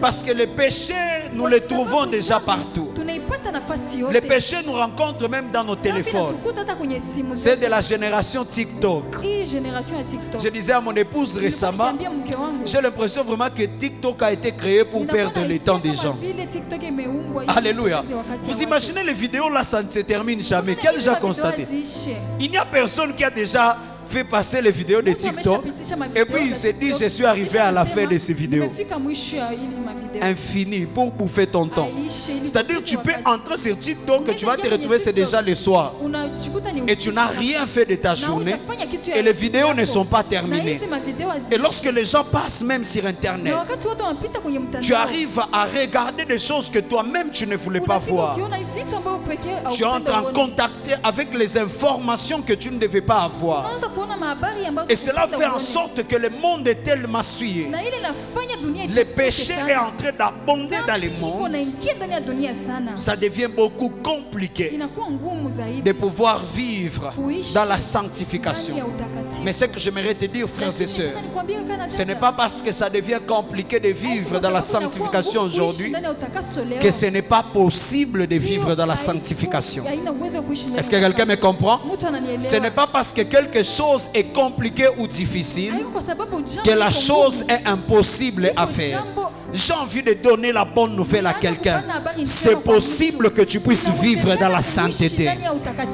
Parce que les péchés, nous les trouvons déjà partout. Unaipata nafasi yote. Le péché nous rencontre même dans nos téléphones. Inatukuta hata kwenye simu C'est zetu. de la génération TikTok. Hii generation ya TikTok. Je disais à mon épouse récemment, Nilikwambia mke wangu, j'ai l'impression vraiment que TikTok a été créé pour perdre le temps des gens. vile TikTok imeumbwa ili Alléluia. ipoteze wakati Vous wa imaginez les vidéos là, ça ne se termine jamais. watu. Qui a déjà Video constaté? ziishe. Il n'y a personne qui a déjà fait passer les vidéos de Mtu TikTok ameshapitisha mavideo et puis il za se dit TikTok. je suis arrivé à la fin de ces vidéos. Nimefika mwisho ya hili mavideo. Infini pour bouffer ton temps. Aishe ili C'est-à-dire tu peux wakati. entrer sur TikTok et tu vas te retrouver c'est déjà le soir. Unajikuta ni Et tu usiku. n'as rien fait de ta Na journée hujafanya kitu ya et les usiku vidéos ne yako. sont pas Na terminées. hizi mavideo hazi- Et lorsque les gens passent même sur na Internet, wakati wote wanapita kwenye mtandao, tu arrives à regarder des choses que toi-même tu ne voulais pas unafika voir. ukiona vitu ambavyo pekee Tu entres en haupenda uone. contact avec les informations que tu ne devais pas avoir. Unaanza kuona mahabari ambazo Et cela hupenda fait en uone. sorte que le monde est tellement souillé. Na ile inafanya dunia Le ichafuke péché sana. est en train d'abonder dans le Dhambi monde. inaingia ndani ya dunia sana. Ça devient beaucoup compliqué Inakuwa ngumu zaidi de pouvoir vivre kuishi dans la ndani sanctification. ya utakatifu. Mais ce que j'aimerais te dire, frères et Lakini sœurs, nataka nikwambie kaka ce n'est dada, pas parce que ça devient compliqué de vivre dans la sanctification aujourd'hui ndani ya utakaso leo. que ce n'est pas possible de vivre dans la Sio sanctification. haina uwezo wa kuishi ndani Est-ce que ya quelqu'un me utakaso. comprend? Mtu ananielewa. Ce n'est pas parce que quelque chose est compliqué ou difficile Haiko kwa sababu jambo que la liko chose ngumu. est impossible à faire. J'ai envie de donner la bonne nouvelle à quelqu'un. C'est possible que tu puisses vivre dans la sainteté.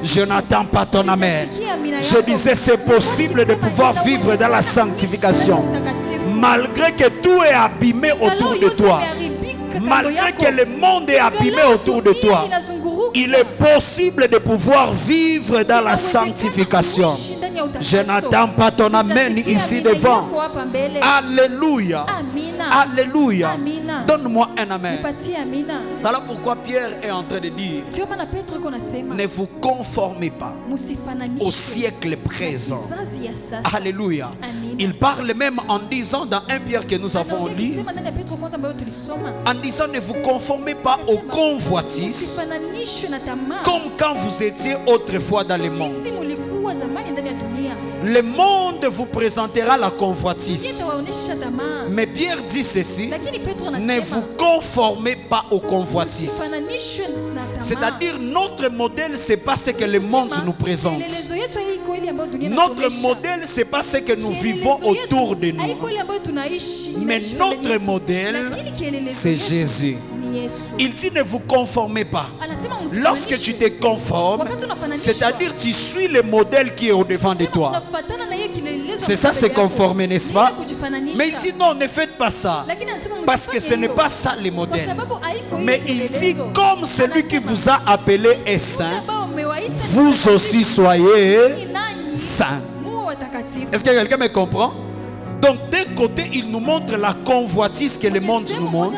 Je n'attends pas ton amen. Je disais c'est possible de pouvoir vivre dans la sanctification. Malgré que tout est abîmé autour de toi. Malgré que le monde est abîmé autour de toi. Il est possible de pouvoir vivre dans la sanctification. Je n'attends pas ton amen ici devant. Alléluia. Alléluia. Amina. Donne-moi un amen. Nipatie amina. Voilà pourquoi Pierre est en train de dire, Ndio maana Petro yuko anasema ne vous conformez pas msifananishwe au siècle présent. kizazi ya sasa. Alléluia. Amina. Il parle même en disant dans 1 Pierre que nous avons Anaongea lu, akisema ndani ya Petro kwanza ambayo tulisoma, en disant ne vous conformez pas aux convoitises msifananishwe na tamaa comme quand vous étiez autrefois dans le monde. jinsi mulikuwa zamani ndani ya dunia. Le monde vous présentera la Dunia convoitise. itawaonyesha tamaa. Mais Pierre dit ceci, Lakini Petro ne anasema vous conformez pas aux convoitises. msifananishwe na tamaa. C'est-à-dire notre modèle, c'est pas ce que le monde nous présente. Kielelezo yetu haiko ile ambayo dunia Notre inatuonyesha. modèle, c'est pas ce que nous Kielelezo vivons yetu autour de nous. haiko ile ambayo tunaishi, Mais inaishi ndani notre yetu. modèle, Lakini kielelezo c'est yetu Jésus. ni Yesu. Il dit ne vous conformez pas. Anasema msifananishwe. Lorsque tu te conformes, Wakati unafananishwa, c'est-à-dire tu suis le modèle qui est au-devant de toi. unafuatana na hiyo kielelezo C'est ça, mbele se yako. conformer, n'est-ce Ni pas? ile kujifananisha. Mais il dit non, ne faites pas ça. Lakini anasema Parce que ce msifanye n'est hivyo. pas ça le Kwa modèle. sababu haiko hiyo Mais il dit kielelezo. comme celui qui Anasema, vous a appelé est saint, ambao umewaita ni vous watakatifu, aussi soyez nanyi saints. muwe watakatifu. Est-ce que quelqu'un me comprend? Donc d'un côté, il nous montre la convoitise que le monde nous montre.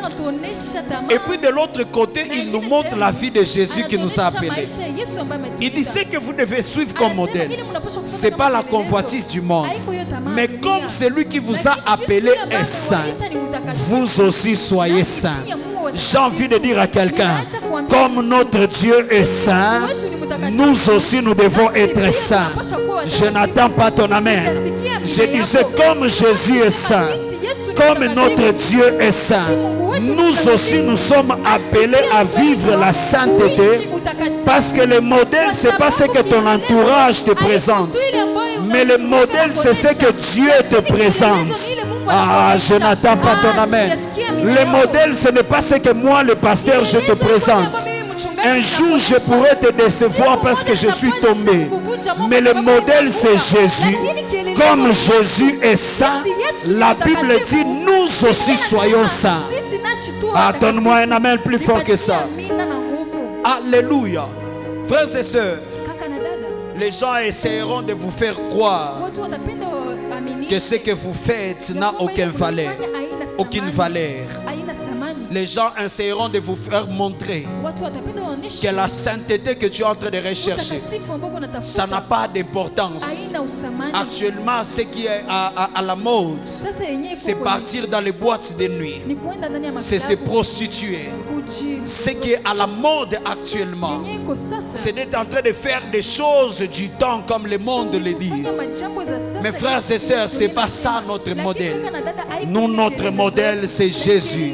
Et puis de l'autre côté, il nous montre la vie de Jésus qui nous a appelés. Il dit ce que vous devez suivre comme modèle. Ce n'est pas la convoitise du monde. Mais comme celui qui vous a appelé est saint, vous aussi soyez saints. J'ai envie de dire à quelqu'un, comme notre Dieu est saint, nous aussi nous devons être saints. Je n'attends pas ton amen. Je disais comme Jésus est saint, comme notre Dieu est saint, nous aussi nous sommes appelés à vivre la sainteté, parce que le modèle c'est pas ce que ton entourage te présente, mais le modèle c'est ce que Dieu te présente. Ah, je n'attends pas ton amen. Le modèle ce n'est pas ce que moi le pasteur je te présente. Un jour je pourrais te décevoir parce que je suis tombé. Mais le modèle c'est Jésus. Comme Jésus est saint, la Bible dit nous aussi soyons saints. Ah, donne-moi un amen plus fort que ça. Alléluia. Frères et sœurs, les gens essaieront de vous faire croire que ce que vous faites n'a aucune valeur. Aucune valeur. Les gens essaieront de vous faire montrer que la sainteté que tu es en train de rechercher, ça n'a pas d'importance. Actuellement, ce qui est à la mode, c'est partir dans les boîtes de nuit, c'est se prostituer. Ce qui est à la mode actuellement, c'est d'être en train de faire des choses du temps comme le monde le dit. Mes frères et sœurs, ce n'est pas ça notre modèle. Nous, notre modèle, c'est Jésus.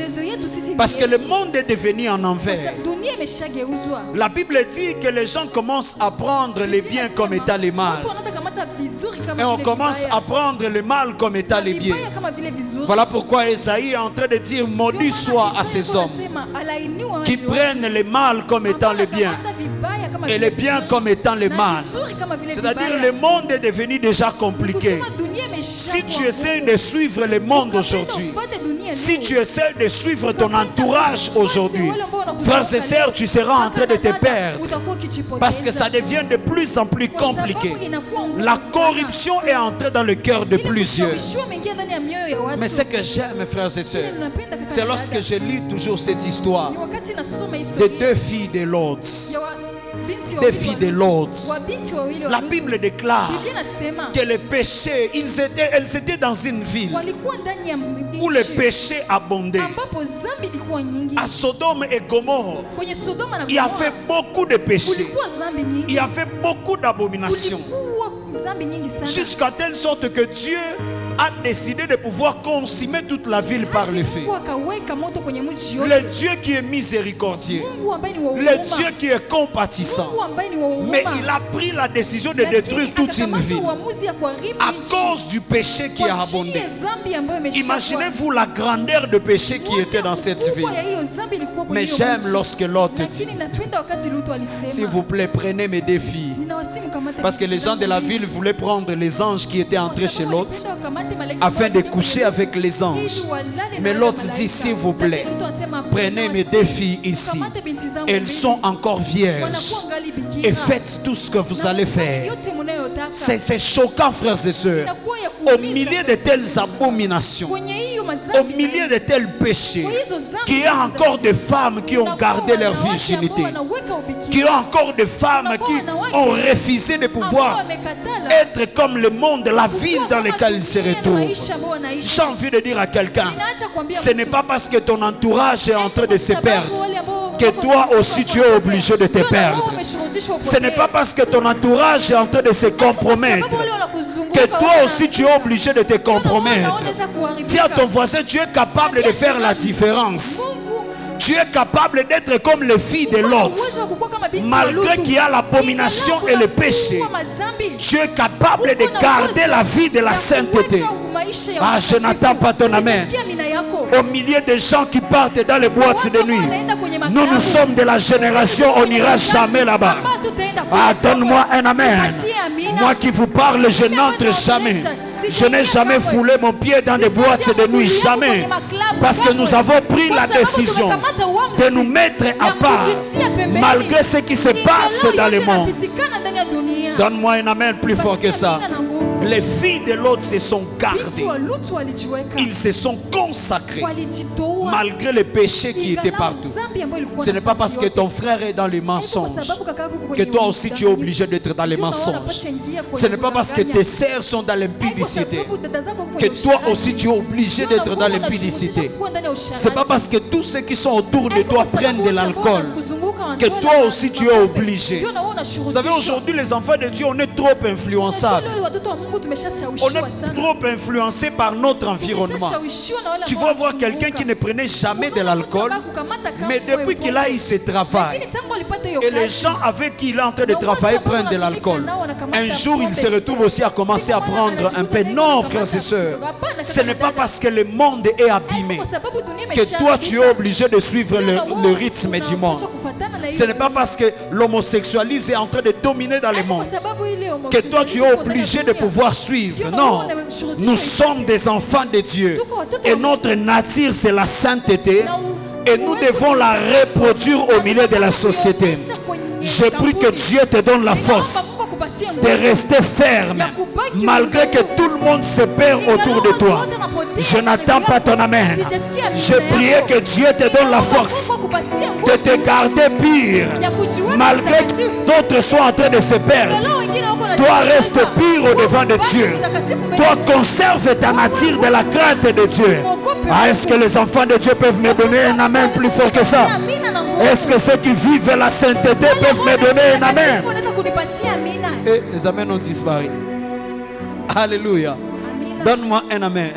Parce que le monde est devenu en envers. dunia imeshageuzwa. La Bible dit que les gens commencent à prendre les biens comme étant les mal. Watu wanaanza kamata vizuri kama Et on vile commence vibaya. à prendre le mal comme étant les biens. Vibaya kama vile vizuri. Voilà pourquoi Esaïe est en train de dire maudit soit à ces hommes Alainiwa qui prennent le mal comme étant les biens et les biens comme étant les mal. C'est-à-dire le monde est devenu déjà compliqué. Si tu essaies de suivre le monde aujourd'hui, si tu essaies de suivre ton entourage aujourd'hui, frères et sœurs, tu seras en train de te perdre parce que ça devient de plus en plus compliqué. La corruption est entrée dans le cœur de plusieurs. Mais ce que j'aime, frères et sœurs, c'est lorsque je lis toujours cette histoire de deux filles de Lot. Des filles de Lot. La Bible déclare que les péchés, elles étaient dans une ville où le péché abondait. À Sodome et Gomorrhe, il y avait beaucoup de péchés. Il y avait beaucoup d'abominations. Jusqu'à telle sorte que Dieu a décidé de pouvoir consumer toute la ville par le feu. Le Dieu qui est miséricordieux, le Dieu qui est compatissant, mais il a pris la décision de détruire toute une ville à cause du péché qui a abondé. Imaginez-vous la grandeur de péché qui était dans cette ville. Mais j'aime lorsque l'autre dit, s'il vous plaît, prenez mes défis. Parce que les gens de la ville voulaient prendre les anges qui étaient entrés chez Lot afin de coucher avec les anges. Mais l'autre dit, s'il vous plaît, prenez mes deux filles ici. Elles sont encore vierges. Et faites tout ce que vous allez faire. C'est choquant, frères et sœurs. Au milieu de telles abominations, au milieu de tels péchés, qu'il y a encore des femmes qui ont gardé leur virginité, qu'il y a encore des femmes qui ont refusé de pouvoir être comme le monde, la ville dans laquelle ils se retrouvent. J'ai envie de dire à quelqu'un, ce n'est pas parce que ton entourage est en train de se perdre que toi aussi tu es obligé de te perdre. Ce n'est pas parce que ton entourage est en train de se compromettre que toi aussi tu es obligé de te compromettre. Dis à ton voisin, tu es capable de faire la différence. Tu es capable d'être comme les filles de Lot. Malgré qu'il y a l'abomination et le péché, tu es capable de garder la vie de la sainteté. Ah, je n'attends pas ton amen. Au milieu des gens qui partent dans les boîtes de nuit, nous sommes de la génération, on n'ira jamais là-bas. Ah, donne-moi un amen. Moi qui vous parle, je n'entre jamais. Je n'ai jamais foulé mon pied dans des boîtes de nuit, jamais. Parce que nous avons pris la décision de nous mettre à part, malgré ce qui se passe dans le monde. Donne-moi un amen plus fort que ça. Les filles de l'autre se sont gardées. Ils se sont consacrés malgré les péchés qui étaient partout. Ce n'est pas parce que ton frère est dans les mensonges que toi aussi tu es obligé d'être dans les mensonges. Ce n'est pas parce que tes sœurs sont dans l'impudicité que toi aussi tu es obligé d'être dans l'impudicité. Ce n'est pas parce que tous ceux qui sont autour de toi prennent de l'alcool que toi aussi tu es obligé. Vous savez, aujourd'hui les enfants de Dieu, on est trop influençables. On est trop influencé par notre environnement. Tu vas voir quelqu'un qui ne prenait jamais de l'alcool, mais depuis qu'il a eu ce travail, et les gens avec qui il est en train de travailler prennent de l'alcool, un jour il se retrouve aussi à commencer à prendre un peu. Non, frères et sœurs, ce n'est pas parce que le monde est abîmé que toi tu es obligé de suivre le rythme du monde. Ce n'est pas parce que l'homosexualisme est en train de dominer dans le monde que toi tu es obligé de pouvoir suivre. Non, nous sommes des enfants de Dieu et notre nature c'est la sainteté et nous devons la reproduire au milieu de la société. Je prie que Dieu te donne la force de rester ferme malgré que tout le monde se perd autour de toi. Je n'attends pas ton amen. Je prie que Dieu te donne la force de te garder pire malgré que d'autres soient en train de se perdre. Toi reste pire au devant de Dieu. Toi conserve ta nature de la crainte de Dieu. Ah, est-ce que les enfants de Dieu peuvent me donner un amen plus fort que ça? Est-ce que ceux qui vivent la sainteté peuvent me donner un amen? Et les amens ont disparu. Alléluia. Donne-moi un amen.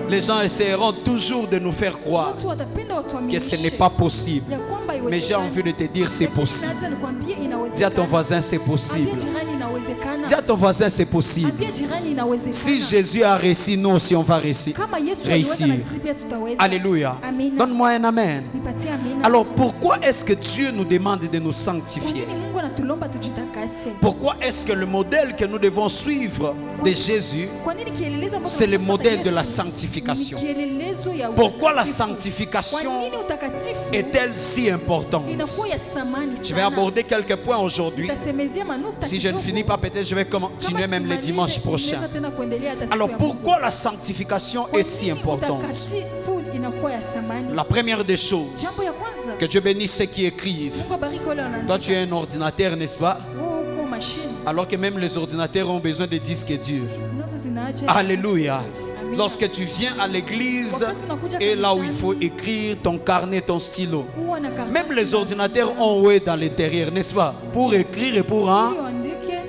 Les gens essaieront toujours de nous faire croire watu watapenda que watuaminishe ce n'est pas possible. ya kwamba Mais j'ai envie de te dire c'est Lakini possible. acha nikwambie Dis à ton inawezekana. voisin c'est possible. Ambia jirani inawezekana. Dis à ton voisin c'est possible. Ambia jirani inawezekana. Si Jésus a réussi, nous aussi on va réussir. Kama Yesu aliweza Réussir. na sisi pia tutaweza. Alléluia. Amina. Donne-moi un amen. Nipatie amina. Alors pourquoi est-ce que Dieu nous demande de nous Kwa sanctifier? nini Mungu anatulomba tujitakase? Pourquoi est-ce que le modèle que nous devons suivre de Jésus, Kwa nini kielelezo ambacho c'est le tunafuata modèle de Yesu la ni sanctification? kielelezo ya Pourquoi la utakatifu? sanctification Kwa nini utakatifu est-elle si importante? inakuwa ya thamani Je vais sana? aborder quelques points aujourd'hui. Nitasemezea manukta Si je ne kidogo. finis pas, peut-être je vais continuer Kama même les simalize, dimanches prochains. inaweza tena kuendelea hata siku Alors ya Mungu. pourquoi la sanctification Kwa est si nini importante? utakatifu inakuwa ya thamani? La première des choses, Jambo ya kwanza, que Dieu bénisse ceux qui écrivent. Mungu abariki wale wanaandika. Toi tu as un ordinateur, n'est-ce pas? Wewe uko machine. Alors que même les ordinateurs ont besoin de disques durs. Nazo zinaacha. Alléluia. Amina. Lorsque tu viens à l'église Wakati unakuja et là où il kanisani, faut écrire ton carnet, ton stylo. kuwa na karatasi Même les na- ordinateurs ont ouais dans l'intérieur, n'est-ce pas? Pour écrire et pour un. Ili uandike.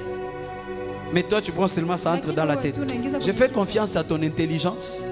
Mais toi tu prends seulement ça entre dans la tête. Je fais confiance à ton intelligence.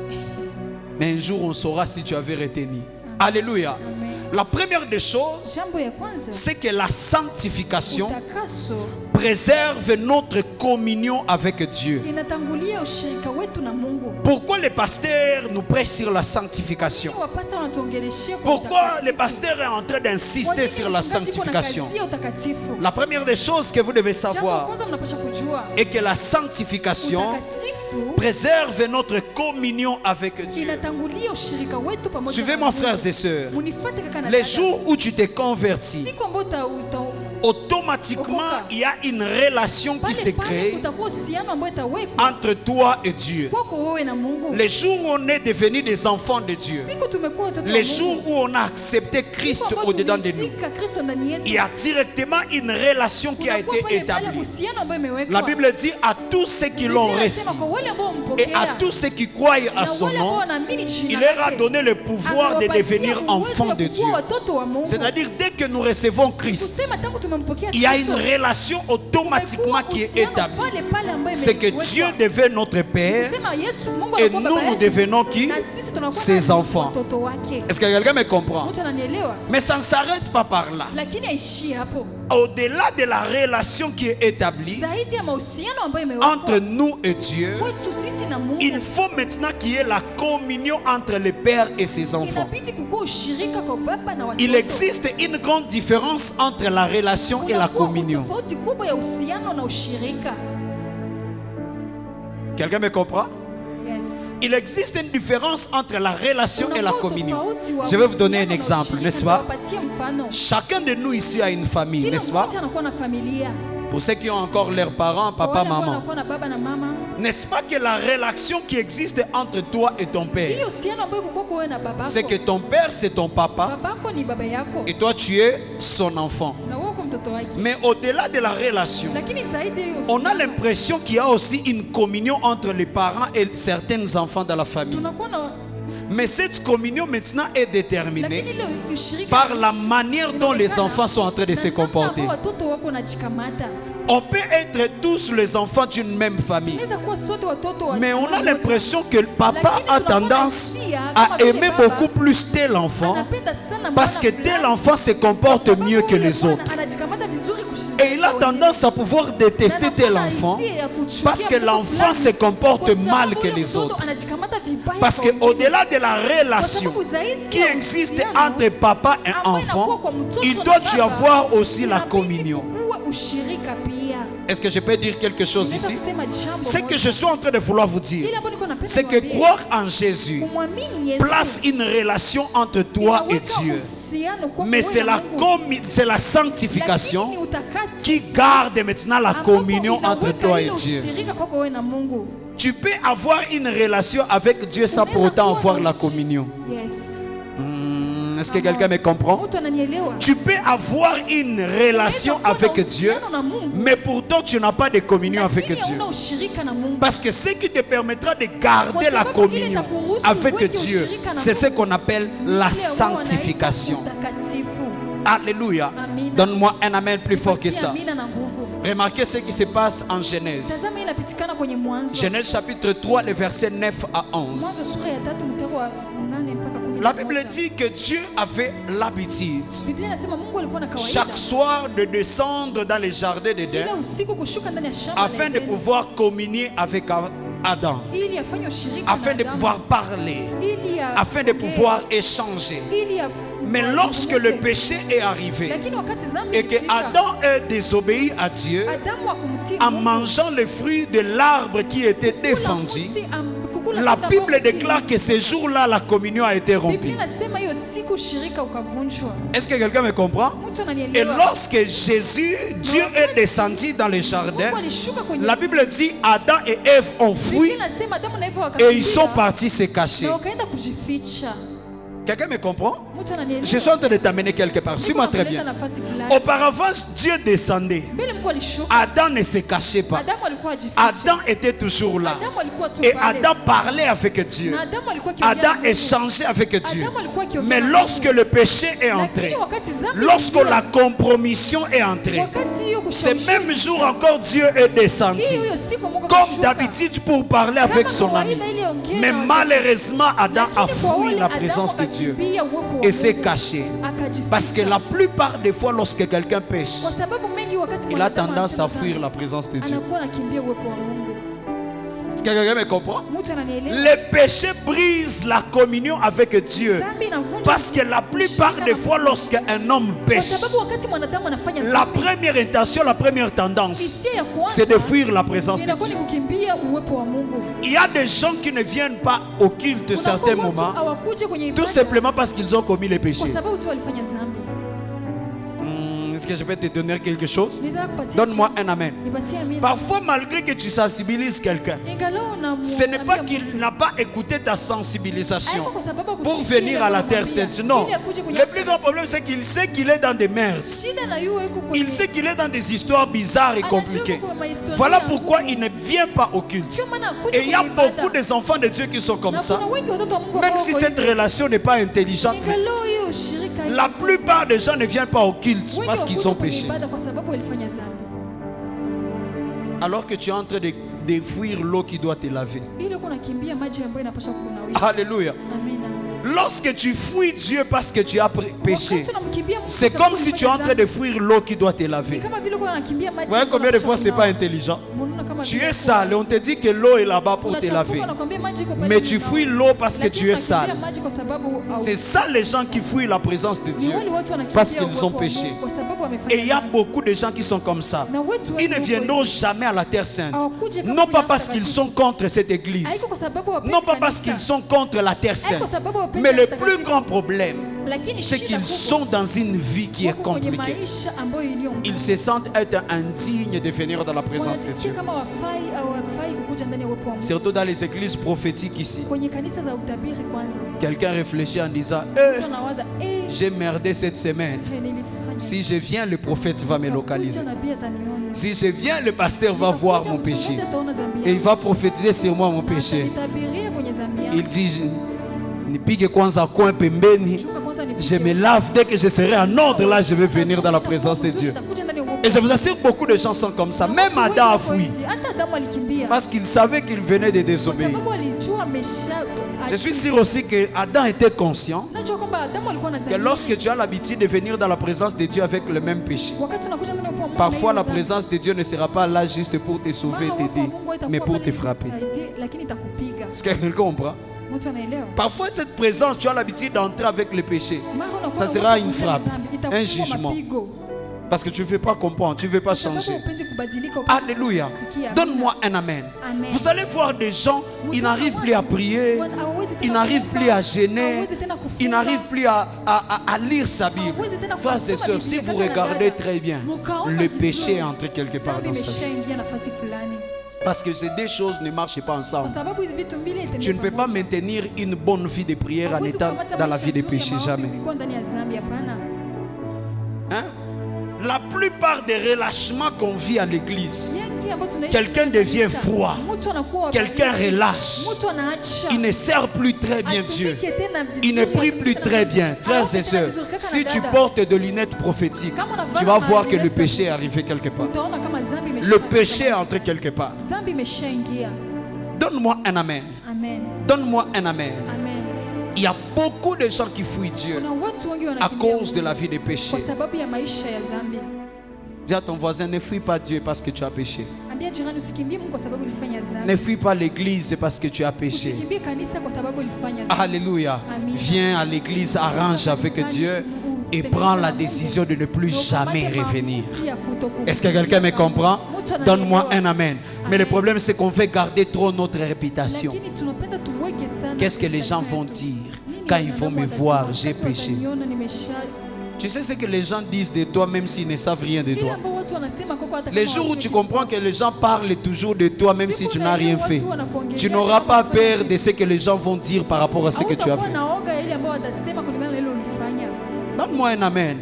Mais un jour on saura si tu avais retenu. Alléluia. Amen. La première des choses, Jambo ya kwanza, c'est que la sanctification utakaso préserve notre communion avec Dieu. inatangulia ushirika wetu na Mungu. Pourquoi les pasteurs nous prêchent sur la sanctification? Wapasta wanatuongeleshia kwa Pourquoi utakatifu. le pasteur est en train Kwa d'insister nini sur la mchungaji kuna sanctification? kazi ya utakatifu? La première des choses que vous devez Jambo la savoir kwanza mnapasha kujua, est que la sanctification utakatifu préserve notre communion avec Dieu. inatangulia ushirika wetu pamoja na Suivez-moi, Mungu. frères et sœurs. Munifuate kaka na Les dada. jours où tu t'es converti, Siku ambayo automatiquement, il y a une relation qui pale se pale crée kutakuwa uhusiano ambao itawekwa entre toi et Dieu. kwako wewe na Mungu. Les jours où on est devenu des enfants de Dieu, Siku tumekuwa watoto wa les Mungu. jours où on a accepté Christ Siku ambayo au-dedans de nous, tumeitika Kristo ndani yetu. il y a directement une relation qui a Kunakuwa été pale pale établie. uhusiano ambao imewekwa. La Bible dit à tous ceux qui l'ont Biblia reçu inasema kwa wale ambao et wampokea, à tous ceux qui croient à na son wale ambao nom, wanaamini jina il leur a lake, donné le pouvoir de amewapatia devenir uwezo enfants wa de kuwa Dieu. watoto wa Mungu. C'est-à-dire, dès que nous recevons Christ, Kusema tangu tumempokea il y a une Kristo, relation automatiquement qui est uhusiano établie. pale pale ambayo C'est que imewekwa. Dieu devient notre Père Kusema Yesu, Mungu et anakuwa nous, baba nous yetu, devenons qui? na sisi tunakuwa Ses nani? enfants. Watoto wake. Est-ce que quelqu'un me comprend? Mtu ananielewa? Mais ça ne s'arrête pas par là. Lakini haishii hapo. Au-delà de la relation qui est établie Zaidi ya mahusiano ambayo imewekwa entre nous et Dieu, kwetu sisi na Mungu, il faut maintenant qu'il y ait la communion entre le Père et ses enfants. inabidi kukuwa ushirika kwa baba na watoto. Il existe une grande différence entre la relation et la Kunakuwa communion. tofauti kubwa ya uhusiano na ushirika. Quelqu'un me comprend? Yes. Il existe une différence entre la relation et la Kunakuwa communion. tofauti wa Je vais vous donner un uhusiano na exemple, ushirika. n'est-ce pas? Nitawapatia mfano. Chacun de nous ici a une famille, Kila n'est-ce pas? mmoja anakuwa na familia. Pour ceux qui ont encore leurs parents, Kwa papa, wale ambao maman. wanakuwa na baba na mama. N'est-ce pas que la relation qui existe entre toi et ton père, Hiyo uhusiano ambayo kuko kwa wewe na babako. c'est que ton père c'est ton papa Babako ni baba yako et toi tu es son enfant. na wewe uko mtoto wake. Mais au-delà de la relation, Lakini zaidi ya hiyo on a uhusiano, l'impression qu'il y a aussi une communion entre les parents et certains enfants dans la famille. tunakuwa na Mais cette communion maintenant est lakini déterminée ile ushirika par la manière dont les enfants sont en train de se na namna comporter. ambao watoto wako wanajikamata. On peut être tous les enfants d'une même famille, Tunaweza kuwa sote watoto wa mais on jamaa a moja. l'impression que le papa a tendance à aimer beaucoup plus tel enfant Anapenda sana parce mwana que fulani, tel enfant se comporte sababu mieux que yule les mwana autres. anajikamata vizuri kushinda Et il a wengine. tendance à pouvoir détester Na tel anakuwa na enfant hisia ya kuchukia parce que mtoto l'enfant fulani, se comporte kwa sababu mal que yule les mtoto autres. anajikamata vibaya Parce kwa que wengine. au-delà de la Kwa relation sababu zaidi qui ya existe uhusiano entre papa et ambayo inakuwa enfant, kwa mtoto il na doit y baba, avoir aussi la inabidi communion. kukuwe ushirika pia. Est-ce que je peux dire quelque chose Ninaweza ici? kusema jambo Ce moja. que je suis en train de vouloir vous dire, Ile ambayo niko napenda c'est que niwaambie, croire en Jésus kumwamini Yesu place une relation entre toi et inaweka Dieu. uhusiano kwako Mais wewe c'est na la, Mungu. c'est la Lakini sanctification ni utakatifu qui garde maintenant la ambapo communion entre inaweka toi et ile Dieu. ushirika kwako wewe na Mungu. Tu peux avoir une relation avec Dieu sans pour Unaweza autant kuwa avoir na la ushi- communion. Yes. Est-ce que quelqu'un me comprend? Mtu ananielewa? Tu peux avoir une relation Unaweza kuwa avec na Dieu, uhusiano na Mungu, mais pourtant tu n'as pas de communion avec lakini Dieu. hauna ushirika na Mungu. Parce que ce qui te permettra de garder la communion avec Dieu, c'est ce qu'on appelle la sanctification. Alléluia. Amina. Donne-moi un amen plus fort que ça. Amina na nguvu. Remarquez ce qui se passe en Genèse. Tazama inapitikana kwenye Mwanzo. Genèse chapitre 3, les versets 9 à 11. Mwanzo sura ya 3 mstari wa 8 mpaka 11. La Bible dit que Dieu avait l'habitude Biblia inasema Mungu alikuwa na kawaida chaque soir de descendre dans les jardins d'Éden kila usiku kushuka ndani ya shamba afin la de Edeni, pouvoir communier avec Adam, ili afanye ushirika afin na de Adamu, pouvoir parler, ili afin de aongee, pouvoir échanger. ili Mais lorsque le péché est arrivé lakini wakati dhambi et que ilifika, Adam ait désobéi à Dieu Adamu akumtii en Mungu, mangeant le fruit de l'arbre qui était kukula défendu, mti, kukula la tunda Bible mti. déclare que ce jour-là, la communion a été rompue. Biblia inasema hiyo siku ushirika ukavunjwa. Est-ce que quelqu'un me comprend? Mtu Et ananielewa? lorsque Jésus, Dieu est descendu dans le jardin, Mungu alishuka kwenye la Bible dit Adam et Ève ont fui Biblia inasema Adamu na Eva et ils sont wakakimbia partis se cacher. na wakaenda kujificha. Quelqu'un me comprend? Mtu ananielewa? Je suis en train de t'amener quelque part. Suis-moi très bien. Nafasi fulani. Auparavant, Dieu descendait. Mbele Mungu alishuka. Adam ne se cachait pas. Adamu alikuwa ajificha. Adam était toujours là. Adamu alikuwa tu Et pale. Adam parlait avec Dieu. Na Adamu alikuwa akiongea na Adam Mungu. échangeait avec Dieu. Adamu alikuwa akiongea Mais na lorsque Mungu. le péché est entré, Lakini wakati dhambi lorsque iliingia, la compromission est entrée, wakati hiyo ce kushawishi, même jour encore Dieu est descendu. hiyo siku Mungu Comme akashuka. d'habitude pour parler avec Kama son ami. kawaida ili aongee Mais na watu. malheureusement, Adam a Lakini kwa fui wale la Adamu présence de Dieu akakimbia uwepo wa et s'est Mungu. caché. Akajificha. Parce que la plupart des fois, lorsque quelqu'un pêche, Kwa sababu mengi wakati il a mwanadamu tendance à anatenda fuir dhambi, la présence de Dieu. anakuwa anakimbia uwepo wa Mungu. Est-ce que quelqu'un me comprend? Mtu ananielewa? Les péchés brisent la communion avec Dieu. Dhambi inavunja Parce que la plupart des fois, lorsqu'un homme kwa pêche, sababu wakati mwanadamu anafanya la dhambi, première intention, la première tendance, hisia ya kwanza c'est de fuir la présence de inakuwa ni Dieu. kukimbia uwepo wa Mungu. Il y a des gens qui ne viennent pas au culte Kuna certains watu moments, hawakuje kwenye tout ibada simplement parce qu'ils ont commis les kwa péchés. sababu tu walifanya dhambi. Est-ce que je peux te donner quelque chose? Nitaka kupatia Donne-moi jibu. un amen. Nipatie amina. Parfois, malgré que tu sensibilises quelqu'un, Ingalau ce n'est pas unamwambia qu'il mtu, n'a pas écouté ta sensibilisation haiko kwa sababu pour hakusikia venir à la unamwambia, terre sainte. Non. ili akuje kwenye Le plus grand problème, c'est qu'il sait qu'il est dans des merdes. shida na yeye iko kwenye Il sait qu'il est dans des histoires bizarres et anajua compliquées. kwa mahistoria Voilà ya pourquoi Mungu. il ne vient pas au culte. Ndio maana hakuja Et il y a kwenye ibada. beaucoup d'enfants de Dieu qui sont comme Na ça. kuna wengi watoto wa Mungu Même ambao si wako cette hivyo. relation n'est pas intelligente, mais Ingalau hiyo ushirika iko. la plupart des gens ne viennent pas au culte Wengi parce qu'ils wakuja ont kwenye péché. ibada kwa sababu walifanya dhambi. Alors que tu es en train de fuir l'eau qui doit te laver. Ili uko nakimbia maji ambayo inapaswa kukunawisha. Alléluia. Amina. Lorsque tu fuis Dieu parce que tu as péché, Wakati unamkimbia Mungu c'est kwa sababu comme si tu es ulifanya en train dhambi, de fuir l'eau qui doit te ni laver. kama vile uko unakimbia maji Vous voyez ambayo combien de inapaswa fois c'est pas kunawa. intelligent? Unaona kama Tu vile es uko- sale et on te dit que l'eau est là-bas pour te unachafuka, laver. unakwambia maji iko pale Mais tu kunawa. fuis l'eau parce que Lakini tu es unakimbia sale. maji kwa sababu au- C'est ça les gens qui fuient la présence de ni Dieu. wale watu wanakimbia parce qu'ils uwepo ont wa péché. Mungu kwa sababu wamefanya Et il y a dhambi. beaucoup de gens qui sont comme ça. Na wetu Ils ne wengi viendront huko jamais à la terre sainte. Hawakuje kama Non pas kwenye parce hafla qu'ils takatifu. sont contre cette église. Haiko kwa sababu wapendi Non pas kanisa. parce qu'ils sont contre la terre Haiko sainte. sababu wapendi Mais le kanisa plus takatifu. grand problème, Lakini c'est shida qu'ils kubwa, sont dans une vie qui est wako kwenye compliquée. maisha ambayo iliyo ngumu. Ils se sentent être indignes de venir dans la présence de Wanajisikia Dieu. kama hawafai kukuja ndani ya uwepo wa Mungu. Surtout dans les églises prophétiques ici. Kwenye kanisa za utabiri kwanza. Quelqu'un réfléchit en disant Mtu anawaza, j'ai merdé cette semaine. nilifanya. Si je viens, le prophète va me localiser. Nakuja nabii ataniona. Si je viens, le pasteur va voir mon Mchungaji péché. ataona dhambi Et il yangu. va prophétiser sur moi mon péché. Atanitabiria kwenye dhambi yangu. Il dit, nipige kwanza coin pembeni. Chunga kwanza nipige. Je me lave dès que je serai en ordre. Là, je vais venir dans la présence de Dieu. Nitakuja ndani ya uwepo Et je vous assure, beaucoup de gens sont comme ça. Même wa Mungu. Adam a Watu wengi fui. wako hivi. Hata Adamu alikimbia. Parce qu'il savait qu'il venait de Kwa désobéir. sababu alijua Je suis sûr aussi que Adam était conscient Najua kwamba Adamu alikuwa que anazania. lorsque tu as l'habitude de venir dans la présence de Dieu avec le même péché, Wakati unakuja ndani ya uwepo wa Mungu parfois na la hiyo présence de Dieu ne sera pas là juste pour te sauver, dhambi, mara t'aider, uwepo wa Mungu haitakuwa mais pour pale te ili frapper. kukusaidie, lakini itakupiga. Est-ce que quelqu'un comprend? Mtu anaelewa? Parfois cette présence, tu as l'habitude d'entrer avec le péché. Mara unakuwa Ça na sera uwepo une wa frappe, dhambi, un itakuwa jugement. mapigo. Parce que tu ne veux pas comprendre, tu ne veux pas Sababu changer. hupendi kubadilika, hupendi Alléluia. kusikia. Donne-moi un amen. Amen. Vous allez voir des gens, ils n'arrivent plus à prier, Hawezi tena ils n'arrivent kuomba, plus à gêner, hawezi tena kufunga, ils n'arrivent plus à lire sa Bible. hawezi tena Frères et kusoma sœurs, si Biblia, vous kaka na regardez dada, très bien, mukaona le vizuri, péché est entré quelque part dhambi dans sa vie. imeshaingia nafasi fulani. Parce que ces deux choses ne marchent pas Kwa ensemble. sababu hizi vitu mbili haitembei Tu ne peux pas pamoja. maintenir une bonne vie de prière en Hawezi étant kukamata dans la maisha vie de nzuri ya péché, maombi jamais. ukiwa ndani ya dhambi, hapana. Hein? La plupart des relâchements qu'on vit à l'église, quelqu'un devient froid, quelqu'un relâche, il ne sert plus très bien Dieu, il ne prie plus très bien. Frères et sœurs, si tu portes de lunettes prophétiques, tu vas voir que le péché est arrivé quelque part. Le péché est entré quelque part. Donne-moi un amen. Donne-moi un amen. Il y a beaucoup de gens qui fuient Dieu à cause de la vie des péchés. Dis à ton voisin, ne fuis pas Dieu parce que tu as péché. Ne fuis pas l'église parce que tu as péché. Alléluia. Viens à l'église, arrange avec Dieu et prends la décision de ne plus jamais revenir. Est-ce que quelqu'un me comprend? Donne-moi un amen. Mais le problème, c'est qu'on veut garder trop notre réputation. Qu'est-ce que les gens vont dire quand ils vont me voir, j'ai péché? Tu sais ce que les gens disent de toi même s'ils ne savent rien de toi. Les jours où tu comprends que les gens parlent toujours de toi même si tu n'as rien fait, tu n'auras pas peur de ce que les gens vont dire par rapport à ce que tu as fait. Donne-moi un amen.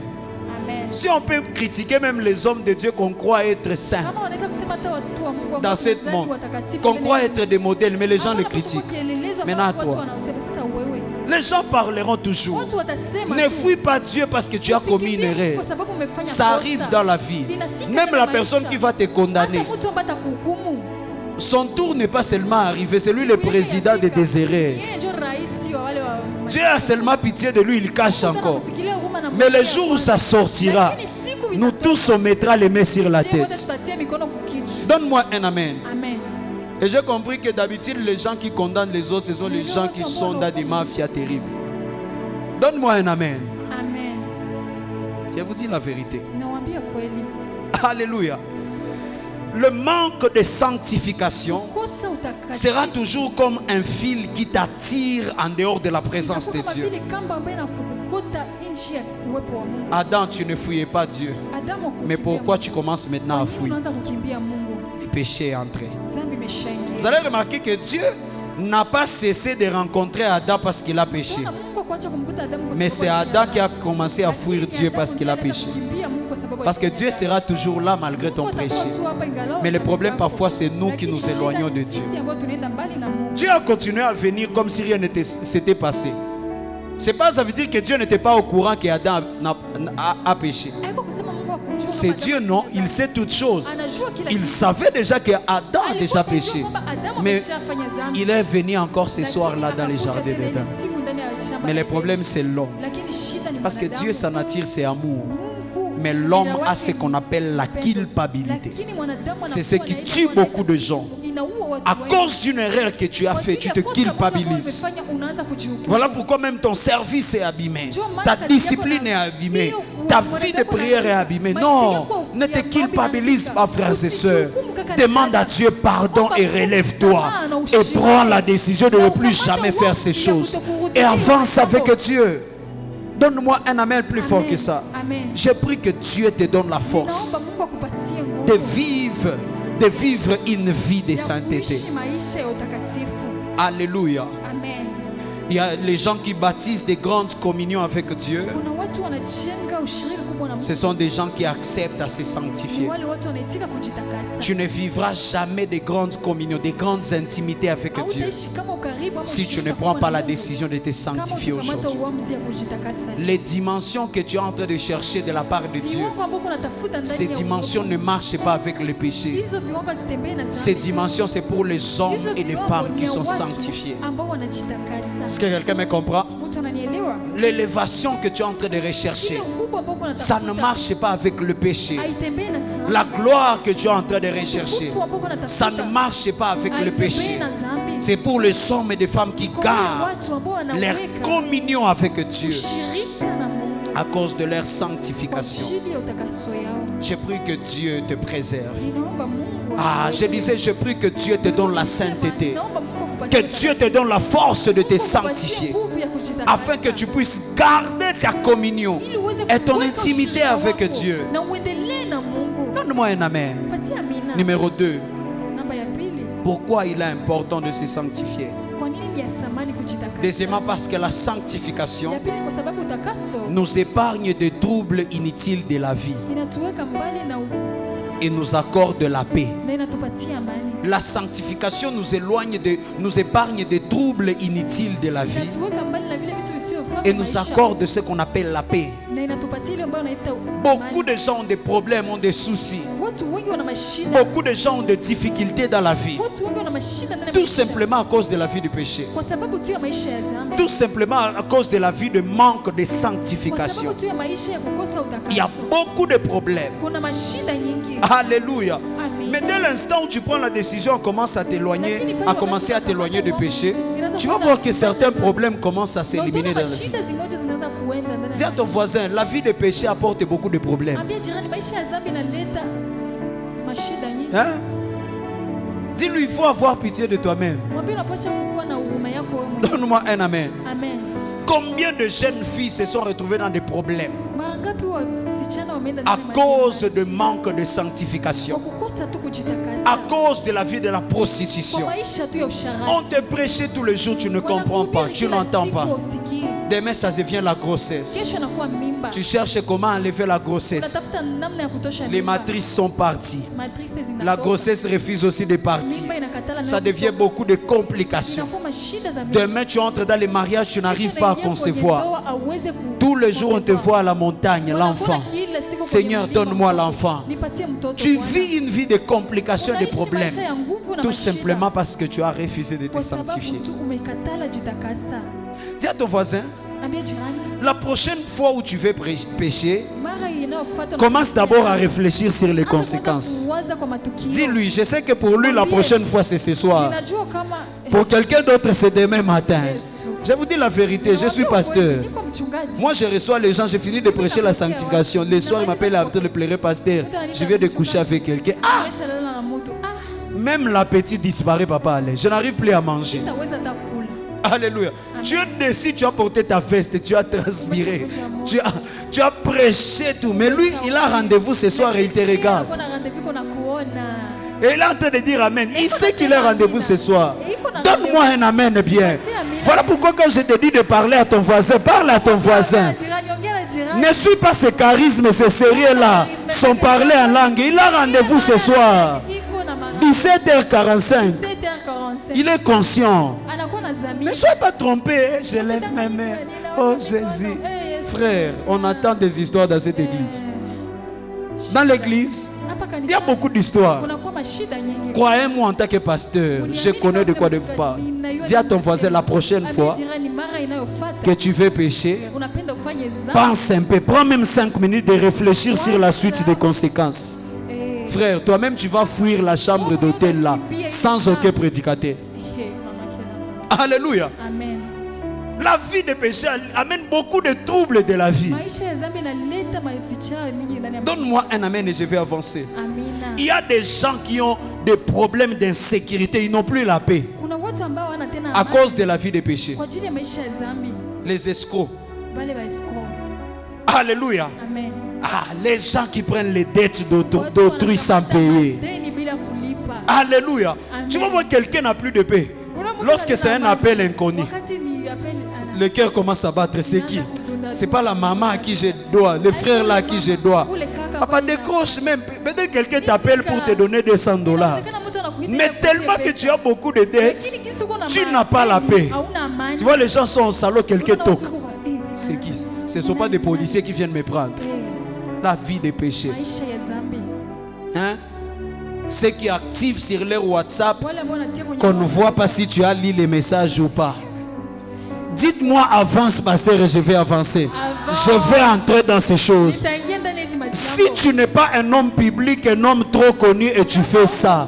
Si on peut critiquer même les hommes de Dieu qu'on croit être saints dans ce monde, qu'on croit être des modèles, mais les gens le critiquent. Maintenant toi, les gens parleront toujours. Ne fuis pas Dieu parce que tu as commis une erreur. Ça arrive dans la vie. Même la personne qui va te condamner, son tour n'est pas seulement arrivé. C'est lui le président des désirés. Dieu a seulement pitié de lui, il cache encore. Mais le jour où ça sortira, nous tous on mettra les mains sur la tête. Donne-moi un amen. Et j'ai compris que d'habitude les gens qui condamnent les autres, ce sont les gens qui sont dans des mafias terribles. Donne-moi un amen. Je vous dis la vérité. Alléluia. Le manque de sanctification sera toujours comme un fil qui t'attire en dehors de la présence de Dieu. Adam, tu ne fouillais pas Dieu. Mais pourquoi tu commences maintenant à fouiller? Le péché est entré. Vous allez remarquer que Dieu n'a pas cessé de rencontrer Adam parce qu'il a péché. Mais c'est Adam qui a commencé à fuir Dieu parce qu'il a péché. Parce que Dieu sera toujours là malgré ton péché. Mais le problème parfois c'est nous qui nous éloignons de Dieu. Dieu a continué à venir comme si rien n'était s'était passé. C'est pas ça veut dire que Dieu n'était pas au courant qu'Adam a péché. C'est Dieu, non, il sait toutes choses. Il savait déjà que Adam a déjà péché. Mais il est venu encore ce soir-là dans les jardins d'Éden. Mais le problème c'est l'homme. Parce que Dieu, sa nature c'est amour. Mais l'homme a ce qu'on appelle la culpabilité. C'est ce qui tue beaucoup de gens. À cause d'une erreur que tu as faite, tu te culpabilises. Voilà pourquoi même ton service est abîmé. Ta discipline est abîmée. Ta vie de prière est abîmée. Non, ne te culpabilise pas, frères et sœurs. Demande à Dieu pardon et relève-toi. Et prends la décision de ne plus jamais faire ces choses. Et avance avec Dieu. Donne-moi un amen plus fort que ça. J'ai pris que Dieu te donne la force de vivre une vie de sainteté. Alléluia. Il y a les gens qui baptisent des grandes communions avec Dieu. Ce sont des gens qui acceptent à se sanctifier. Tu ne vivras jamais de grandes communions, de grandes intimités avec Dieu si tu ne prends pas la décision de te sanctifier aujourd'hui. Les dimensions que tu es en train de chercher de la part de Dieu, ces dimensions ne marchent pas avec le péché. Ces dimensions, c'est pour les hommes et les femmes qui sont sanctifiés. Est-ce que quelqu'un me comprend? L'élévation que tu es en train de rechercher, ça ne marche pas avec le péché. La gloire que tu es en train de rechercher, ça ne marche pas avec le péché. C'est pour les hommes et les femmes qui gardent leur communion avec Dieu à cause de leur sanctification. Je prie que Dieu te préserve. Ah, je disais, je prie que Dieu te donne la sainteté. Que Dieu te donne la force de te sanctifier. Afin que tu puisses garder ta communion et ton intimité avec Dieu. Donne-moi un amen. Numéro 2. Pourquoi il est important de se sanctifier? Deuxièmement, parce que la sanctification utakaso nous épargne des troubles inutiles de la vie inatuweka mbali na et nous accorde la paix. na inatupatia amani. La sanctification nous épargne des troubles inutiles de la vie Inatuweka mbali na vile vitu visivyofaa et kwa nous maisha. accorde ce qu'on appelle la paix. Na inatupatia ile ambayo unaita Beaucoup amani. de gens ont des problèmes, ont des soucis. Watu wengi wana mashida. Beaucoup de gens ont des difficultés dans la vie. Watu wengi wana mashida ndani ya Tout maisha. simplement à cause de la vie du péché. Kwa sababu tu ya maisha ya dhambi. Tout simplement à cause de la vie de manque de Kwa sanctification. sababu tu ya maisha ya kukosa Il y a utakaso. beaucoup de problèmes. Kuna mashida nyingi. Alléluia. Amen. Mais dès l'instant où tu prends la décision, commence à t'éloigner, à commencer à t'éloigner du péché, tu vas voir que certains problèmes commencent à s'éliminer dans la vie. Shida zimoja zinaanza kuenda ndani Dis ya à ton voisin, la vie de péché apporte beaucoup de problèmes. Ambia jirani maisha ya dhambi inaleta mashida nyingi. Hein? Dis-lui, il faut avoir pitié de toi-même. Mwambie unapaswa kuwa na huruma yako wewe mwenyewe. Donne-moi un amen. Amen. Combien de jeunes filles se sont retrouvées dans des problèmes Mara ngapi wasichana wameenda à ndani ya cause maji? de manque de Kwa sanctification, kukosa tu kujitakasa. à cause de la vie de la Kwa prostitution? maisha tu ya usharati. On te prêchait tous les jours, tu ne comprends pas, tu n'entends pas. Demain, ça devient la grossesse. Kesho inakuwa mimba. Tu cherches comment enlever la grossesse. Unatafuta namna ya kutosha Les mimba. matrices sont parties. Matrices zinatoka. La grossesse refuse aussi de partir. Mimba inakatala Ça nayo devient kutoka. beaucoup de complications. Inakuwa mashida za mimba. Demain, tu entres dans les mariages, tu n'arrives Kesho pas à unaingia kwenye concevoir. ndoa, hauwezi Tous les jours, on te voit à la montagne, Unakuwa l'enfant. kila siku kwenye Seigneur, milima. donne-moi l'enfant. Nipatie mtoto Tu Bwana. vis une vie de complications et de Unaishi problèmes. maisha ya nguvu na Tout mashida. simplement parce que tu as refusé de te Kwa sababu sanctifier. tu umekatala jitakasa. Dis à ton voisin, Ambia jirani, la prochaine fois où tu veux pécher, mara inayofuata commence d'abord à réfléchir sur les anza kwanza conséquences. kuwaza kwa matukio. Dis-lui, je sais que pour lui, la prochaine fois, c'est ce soir. Ninajua kama Pour quelqu'un d'autre, c'est demain matin. Yesu. Je vous dis la vérité, je suis pasteur. Niko mchungaji. Moi, je reçois les gens, j'ai fini de prêcher la sanctification. Les soirs, ils m'appellent à le pleurer, pasteur. Je viens de coucher avec quelqu'un. Ah, Nimeshalala na mtu. même l'appétit disparaît, papa. Allez. Je n'arrive plus à manger. Sitaweza hata kula. Alléluia. Tu es décidé, tu as porté ta veste, tu as transpiré, tu as prêché tout. Mais lui, il a rendez-vous ce soir et il te regarde. Kuna rendez-vous kuna kuona. Et il est en train de dire Amen. Il sait qu'il a rendez-vous ce soir. Donne-moi un Amen bien. Voilà pourquoi quand je te dis de parler à ton voisin, parle à ton voisin. Jirani, ongea na jirani. Ne suis pas ce charisme, ce sérieux-là, sans parler en langue. Il a rendez-vous ce soir. Iko na mara. 17h45. 7h45. Il est conscient. Anakuwa na zamiri. Ne sois pas trompé. Hein. Je lève mes mains. Oh Jésus. Frère, on attend des histoires dans cette église. Dans l'église, Hapa il y a kanisa beaucoup d'histoires. kunakuwa mashida nyingi. Croyez-moi en tant que pasteur, je connais de quoi je parle. Dis à ton voisin la prochaine Ambia fois jirani, mara inayofuata que tu veux pécher, unapenda ufanye zambi. pense un peu. Prends même 5 minutes de réfléchir sur la suite des conséquences. Eh, Frère, toi-même tu vas fuir la chambre d'hôtel là, sans aucun prédicateur. mama kila. Alléluia. Amen. La vie de péché amène beaucoup de troubles de la vie. Maisha ya zambi inaleta mafichao mingi ndani ya maisha. Donne-moi un amen et je vais avancer. Amina. Il y a des gens qui ont des problèmes d'insécurité, ils n'ont plus la paix Kuna watu ambao wana tena à amani cause de la vie de péché. kwa ajili ya maisha ya zambi. Les escrocs. Bale ba escroc. Alléluia. Amen. Ah, les gens qui prennent les dettes Watu d'autrui sans wanakamata payer. madeni bila kulipa. Alléluia. Amen. Tu vas voir quelqu'un n'a plus de paix. Kuna mtu Lorsque ana c'est un amani. appel inconnu, Wakati ni appel ana. le cœur commence à battre. C'est qui? C'est pas la maman à qui je dois, le frère là à qui je dois. Papa, décroche même. Peut-être quelqu'un t'appelle pour te donner $200. Mais tellement que tu as beaucoup de dettes, tu n'as pas la paix. Tu vois, les gens sont en salon, quelqu'un toque. C'est qui? Ce ne sont pas des policiers qui viennent me prendre. La vie des péchés. Maisha ya zambi. Hein? Ceux qui activent sur leur WhatsApp, Wale ambao wanatia kwenye qu'on ne voit pas si tu as lu les messages ou pas. Dites-moi, avance, pasteur, et je vais avancer. Je vais entrer dans ces choses. Nitaingia ndani ya hizi majambo. Si tu n'es pas un homme public, un homme trop connu et tu fais ça,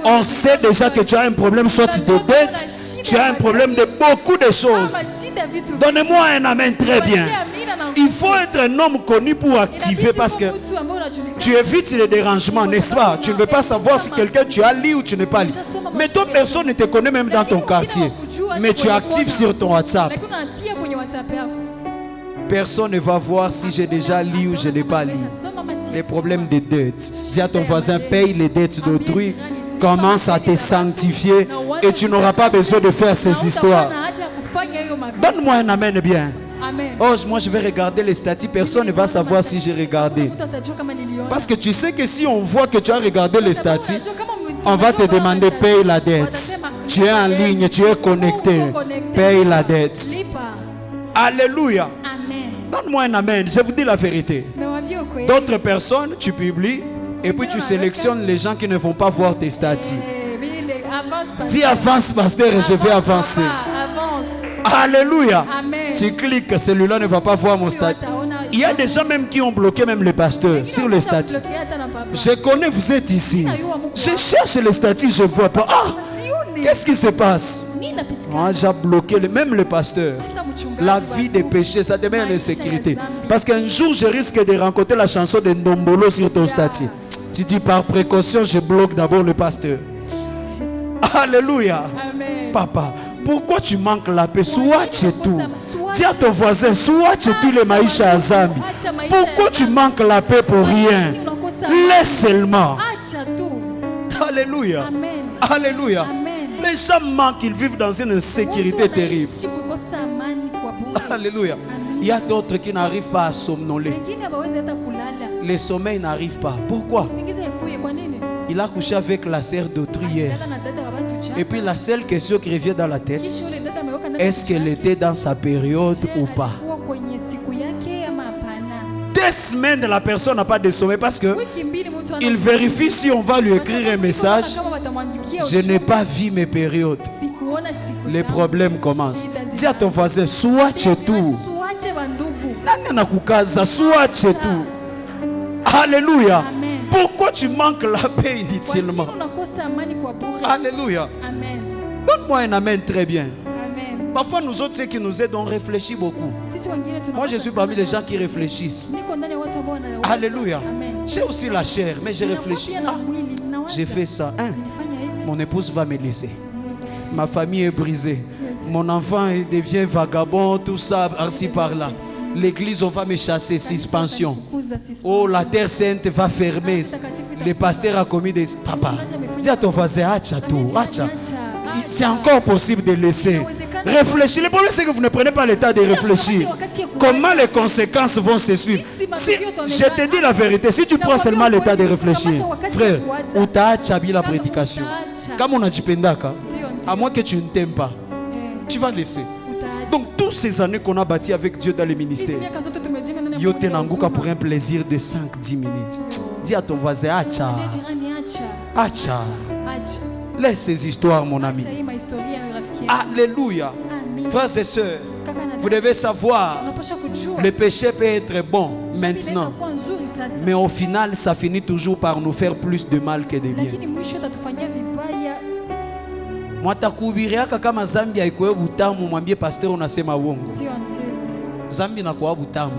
on sait déjà que tu as un problème soit de dette, tu as un problème de beaucoup de choses. Mashida vitu. Donnez-moi un amen très bien. Amina na Il faut être un homme connu pour activer parce que mtu ambao unajulikana. tu évites les dérangements, n'est-ce pas? Tu ne veux pas savoir si quelqu'un tu as lu ou tu n'es pas lu. Mais toi, personne ne te connaît même dans ton quartier. Mais tu actives sur ton WhatsApp. Lakini unatia kwenye WhatsApp yako. Personne ne va voir si j'ai déjà lu ou je n'ai pas lu. Les problèmes de dettes. Dis à ton voisin, paye les dettes d'autrui. Commence à te sanctifier et tu n'auras pas besoin de faire ces histoires. Donne-moi un amen bien. Amen. Oh, moi je vais regarder les statuts, personne ne va savoir si j'ai regardé. Mtu atajua kama niliona. Parce que tu sais que si on voit que tu as regardé les Sababu statuts, unajua kama on va te demander paye la dette. Watasema, Tu es en ligne, tu es connecté, paye la dette. Lipa. Alléluia. Amen. Donne-moi un amen, je vous dis la vérité. Nawaambia ukweli. D'autres personnes, tu publies et puis tu sélectionnes les gens qui ne vont pas voir tes statuts. Vile, avance, pasteur. Dis avance, pasteur, et je vais Avance, avancer. papa, avance. Alléluia. Amen. Tu cliques, celui-là ne va pas voir mon statut. Il y a des gens même qui ont bloqué même les pasteurs sur les statuts. Je connais, vous êtes ici. Je cherche les statuts, je ne vois pas. Ah, qu'est-ce qui se passe? Moi, j'ai bloqué même le pasteur. La vie des péchés, ça devient une insécurité. Parce qu'un jour, je risque de rencontrer la chanson de Ndombolo sur ton statut. Tu dis par précaution, je bloque d'abord le pasteur. Alléluia. Amen. Papa, pourquoi tu manques la paix? Soit chez tout. Dis à ton voisin, soit chez tout les maïcha à Zambi. Pourquoi tu manques la paix pour rien? Laisse seulement. Acha tu. Alléluia. Amen. Alléluia. Amen. Les gens manquent, ils vivent dans une insécurité terrible. Wanaishi kukosa amani kwa bure. Alléluia. Il y a d'autres qui n'arrivent pas à somnoler. Wengine hawawezi hata kulala. Les sommeils n'arrivent pas. Pourquoi? Usingizi haikuye kwa nini? Il a couché avec la sœur d'autrui hier. Alilala na dada wa watu jana. Et puis la seule question qui revient dans la tête, Kisha yule dada ameweka ndani ya est-ce qu'elle kichwa était dans sa période chake. ou pas? Alikuwa kwenye siku yake ama hapana? 2 semaines, la personne n'a pas de sommeil parce que Wiki mbili mtu ana- il vérifie si on va lui écrire un message. Kama watamwandikia Je ujumbe, n'ai pas vu mes périodes. sikuona siku Les zangu. problèmes commencent. Shida Dis à ton voisin, soit chez tout. Tuache bandugu. Nani anakukaza, soit chez tout. Alléluia. Amen. Pourquoi tu manques la paix Kwa nini inutilement? unakosa amani kwa bure? Alléluia. Amen. Donne-moi un amen très bien. Amen. Parfois, nous autres, ceux qui nous aident, on réfléchit beaucoup. Sisi wengine Moi, tunakosa je suis sana parmi les kwa- gens qui réfléchissent. Niko ndani ya watu ambao wanawaza. Alléluia. Amen. J'ai aussi la chair, mais je Ninakuwa réfléchis. pia na Ah, mwili, ninawaza. j'ai fait ça. Hein? Nilifanya hivi. Mon épouse va me laisser. Ma famille est brisée. Mon enfant il devient vagabond, tout ça, par-ci, par-là. L'église, on va me chasser, suspension. Oh, la terre sainte va fermer. Le pasteur a commis des... Papa, dis à ton voisin, acha tout, acha. C'est encore possible de laisser. Réfléchis. Le problème, c'est que vous ne prenez pas le temps de réfléchir. Comment les conséquences vont se suivre? Si, je te dis la vérité, si tu prends seulement le temps de réfléchir, frère, utaacha la prédication. Comme on a dit pendaka, à moins que tu ne t'aimes pas, tu vas laisser. Donc, toutes ces années qu'on a bâties avec Dieu dans le ministère, yote nanguka pour un plaisir de 5-10 minutes. Dis à ton voisin, acha, acha. Laisse ces histoires, mon ami. Alléluia. Frères et sœurs, vous devez savoir, le péché peut être bon maintenant, mais au final, ça finit toujours par nous faire plus de mal que de bien. Mwatakubiriaka kama zambi haikuwe butamu, mwambie pasteur unasema uongo. Zambi inakuwa butamu,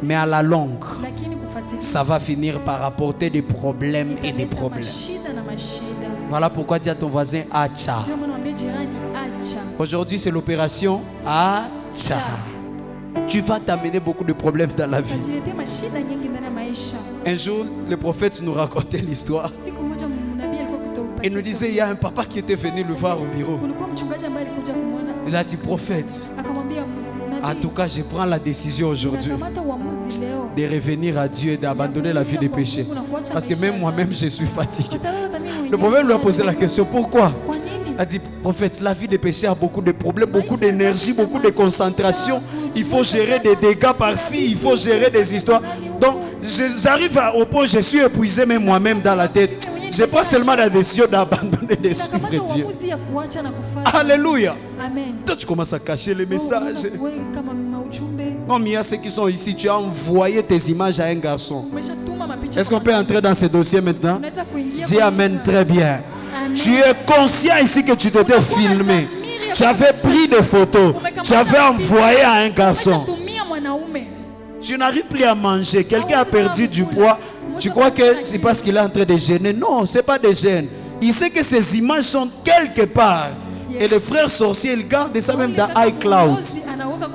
mais à la longue, ça va finir par apporter des problèmes et des problèmes. Voilà pourquoi dis à ton voisin acha. Aujourd'hui, c'est l'opération acha. Tu vas t'amener beaucoup de problèmes dans la vie. Un jour, le prophète nous racontait l'histoire. Il nous disait, il y a un papa qui était venu le voir au bureau. Il a dit, prophète, en tout cas, je prends la décision aujourd'hui de revenir à Dieu et d'abandonner la vie des péchés. Parce que même moi-même, je suis fatigué. Le prophète lui a posé la question, pourquoi? Il a dit, prophète, la vie des péchés a beaucoup de problèmes, beaucoup d'énergie, beaucoup de concentration. Il faut gérer des dégâts par-ci, il faut gérer des histoires. Donc, j'arrive au point où je suis épuisé même moi-même dans la tête. Je prends seulement la décision d'abandonner de suivre Dieu. Alléluia. Toi, tu commences à cacher les messages. Comme il y a ceux qui sont ici, tu as envoyé tes images à un garçon. Est-ce qu'on peut entrer dans ce dossier maintenant? Dis Amen, très bien. Tu es conscient ici que tu t'étais filmé. Tu avais pris des photos. Tu avais envoyé à un garçon. Tu n'arrives plus à manger. Quelqu'un a perdu du poids. Tu crois que c'est parce qu'il est en train de gêner? Non, ce n'est pas de gêne. Il sait que ces images sont quelque part. Et le frère sorcier, il garde ça même dans iCloud.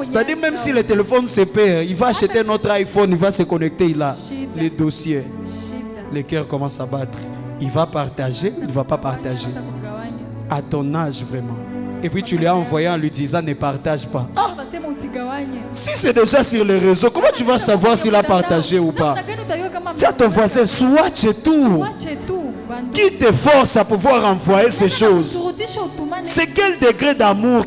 C'est-à-dire même si le téléphone se perd, il va acheter notre iPhone, il va se connecter, il a les dossiers. Le cœur commence à battre. Il va partager, il ne va pas partager. À ton âge vraiment. Et puis tu lui as envoyé en lui disant ne partage pas. Ah! Si c'est déjà sur les réseaux, comment tu vas savoir s'il a partagé ou pas? Dis à ton voisin, swatch et tout. Qui te force à pouvoir envoyer ces choses? C'est quel degré d'amour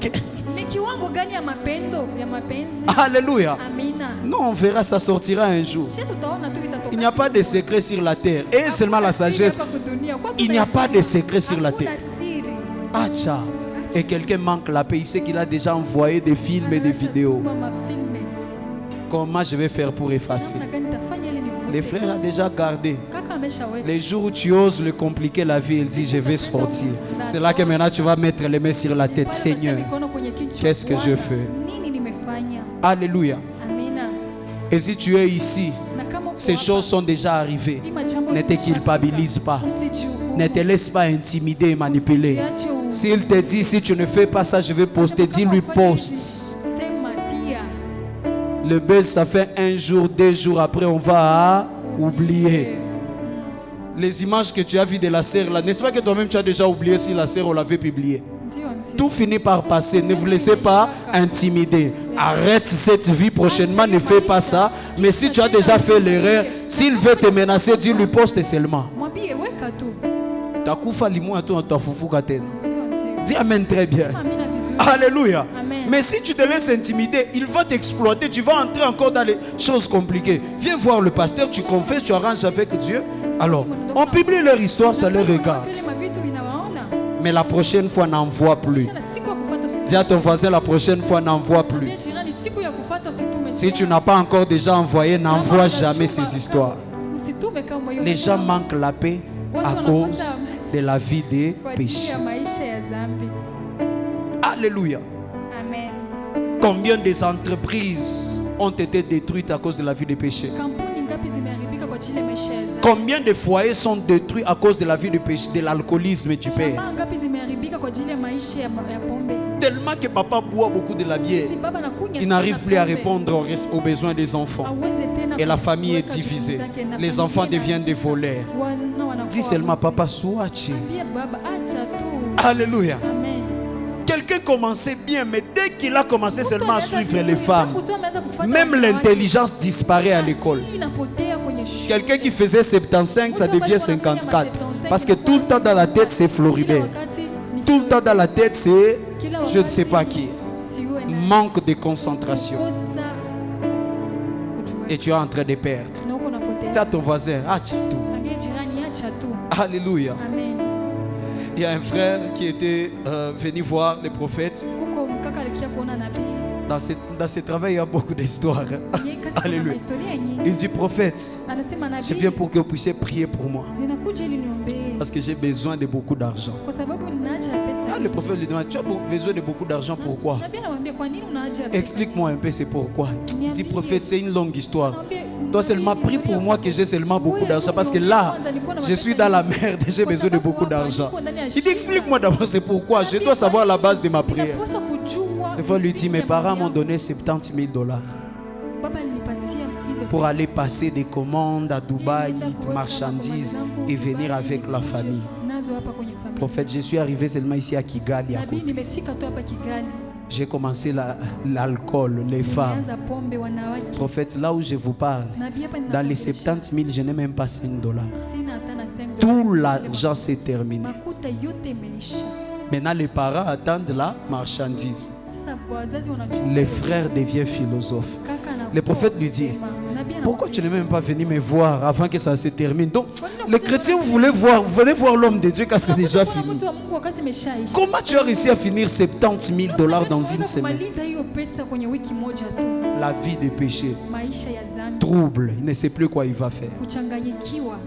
Alléluia. Non, on verra, ça sortira un jour. Il n'y a pas de secret sur la terre. Et seulement la sagesse. Il n'y a pas de secret sur la terre. Acha. Et quelqu'un manque la paix. Il sait qu'il a déjà envoyé des films et des vidéos. Comment je vais faire pour effacer? Les frères ont déjà gardé. Les jours où tu oses le compliquer la vie, il dit je vais sortir. C'est là que maintenant tu vas mettre les mains sur la tête. Seigneur, qu'est-ce que je fais? Alléluia. Et si tu es ici, ces choses sont déjà arrivées. Ne te culpabilise pas. Ne te laisse pas intimider et manipuler. S'il te dit si tu ne fais pas ça, je vais poster, dis-lui poste. Le buzz, ça fait 1 jour, 2 jours après, on va oublier. Les images que tu as vues de la sœur là, n'est-ce pas que toi-même tu as déjà oublié si la sœur on l'avait publiée? Tout finit par passer. Ne vous laissez pas intimider. Arrête cette vie prochainement, ne fais pas ça. Mais si tu as déjà fait l'erreur, s'il veut te menacer, dis-lui poste seulement. Dis amen très bien. Alléluia. Mais si tu te laisses intimider, il va t'exploiter. Tu vas entrer encore dans les choses compliquées. Viens voir le pasteur, tu confesses, tu arranges avec Dieu. Alors, on publie leur histoire, ça les regarde. Mais la prochaine fois, n'envoie plus. Dis à ton voisin, la prochaine fois, n'envoie plus. Si tu n'as pas encore déjà envoyé, n'envoie jamais ces histoires. Les gens manquent la paix à cause de la vie des péchés. Alléluia. Combien des entreprises ont été détruites à cause de la vie des péchés? Combien de foyers sont détruits à cause de la vie du péché, de l'alcoolisme et du père? Tellement que papa boit beaucoup de la bière, il n'arrive plus à répondre aux besoins des enfants. Et la famille est divisée. Les enfants deviennent des voleurs. Dis seulement papa, swatch. Alléluia. Quelqu'un commençait bien, mais dès qu'il a commencé seulement à suivre les femmes, même l'intelligence disparaît à l'école. Quelqu'un qui faisait 75, ça devient 54. Parce que tout le temps dans la tête, c'est Floribert. Tout le temps dans la tête, c'est je ne sais pas qui. Manque de concentration. Et tu es en train de perdre. Tu as ton voisin. Ah, tu as tout. Alléluia. Il y a un frère qui était venu voir les prophètes. Dans ce travail, il y a beaucoup d'histoires. Alléluia. Il dit, prophète, je viens pour que vous puissiez prier pour moi. Parce que j'ai besoin de beaucoup d'argent. Le prophète lui demande, tu as besoin de beaucoup d'argent, pourquoi? Explique-moi un peu, c'est pourquoi. Il dit, prophète, c'est une longue histoire. Toi seulement prie pour moi que j'ai seulement beaucoup d'argent. Parce que là, je suis dans la merde et j'ai besoin de beaucoup d'argent. Il dit, explique-moi d'abord c'est pourquoi. Je dois savoir la base de ma prière. Des fois, lui dit, mes parents m'ont donné 70 000 $. Pour aller passer des commandes à Dubaï, de marchandises et venir avec la famille. Prophète, je suis arrivé seulement ici à Kigali à côté. J'ai commencé l'alcool, les femmes. Prophète, là où je vous parle, dans les 70 000, je n'ai même pas 5 $. Tout l'argent s'est terminé. Maintenant, les parents attendent la marchandise. Les frères deviennent philosophes. Le prophète lui dit, pourquoi tu n'es même pas venu me voir avant que ça se termine? Donc, les chrétiens, vous venez voir l'homme de Dieu quand c'est déjà fini. Comment tu as réussi à finir 70 000 $ dans une semaine? La vie de péché, trouble, il ne sait plus quoi il va faire.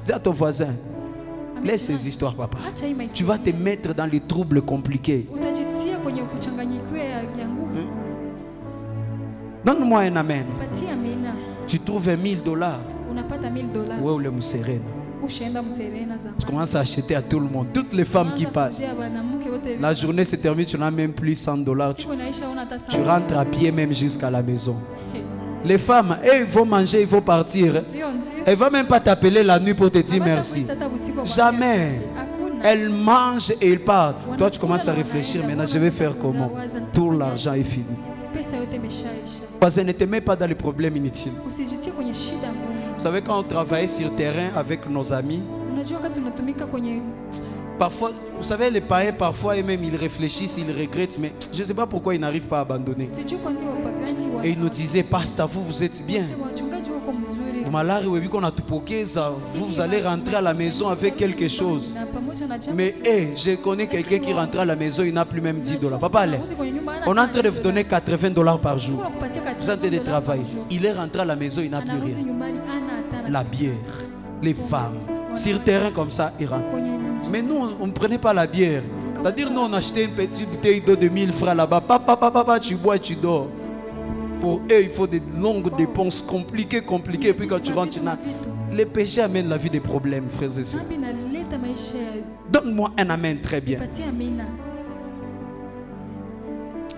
Dis à ton voisin, laisse ces histoires, papa. Tu vas te mettre dans les troubles compliqués. Donne-moi un amen. Tu trouves 1 000 $. Ouais, ou le Mousserena. Tu commences à acheter à tout le monde. Toutes les femmes qui passent. La journée se termine, tu n'as même plus 100 $. Tu rentres à pied même jusqu'à la maison. Les femmes, ils vont manger, ils vont partir. Elle ne va même pas t'appeler la nuit pour te dire merci. Jamais. Elle mange et elle part. Toi, tu commences à réfléchir. Maintenant, je vais faire comment? Tout l'argent est fini. pesa yote imeshaisha. Voisin, ne te mets pas dans les problèmes inutiles. Usijitie kwenye shida ngumu. Vous savez, quand on travaillait sur terrain avec nos amis, Unajua wakati tunatumika kwenye parfois, vous savez, les païens, parfois, et même ils réfléchissent, ils regrettent, mais je ne sais pas pourquoi ils n'arrivent pas à abandonner. sijui kwa nini wapagani Et ils nous disaient, Pasteur, vous êtes bien. wachungaji wako mzuri. Malari, oui, qu'on a tout poqué, vous allez rentrer à la maison avec quelque chose. Na pamoja na jambo Mais je connais quelqu'un qui rentre à la maison, il n'a plus même 10 $. Papa, allez. Unarudi kwenye nyumba, On est en train de vous donner 80 $, par jour. Kuna kupatia Vous êtes en train de $80 travailler. par jour. Il est rentré à la maison, il n'a plus Anarudi rien. nyumbani ana hata La bière, les femmes. Sur terrain comme ça, il rentre. kwenye Mais nous, on ne prenait pas la bière. C'est-à-dire, nous, on achetait une petite bouteille d'eau de 1000 francs là-bas. Papa, tu bois, tu dors. Pour eux, il faut des longues dépenses compliquées. Et puis quand tu rentres, les péchés amènent la vie des problèmes, frères et sœurs. dhambi inaleta maisha ya Donne-moi un amen très bien. patia amina.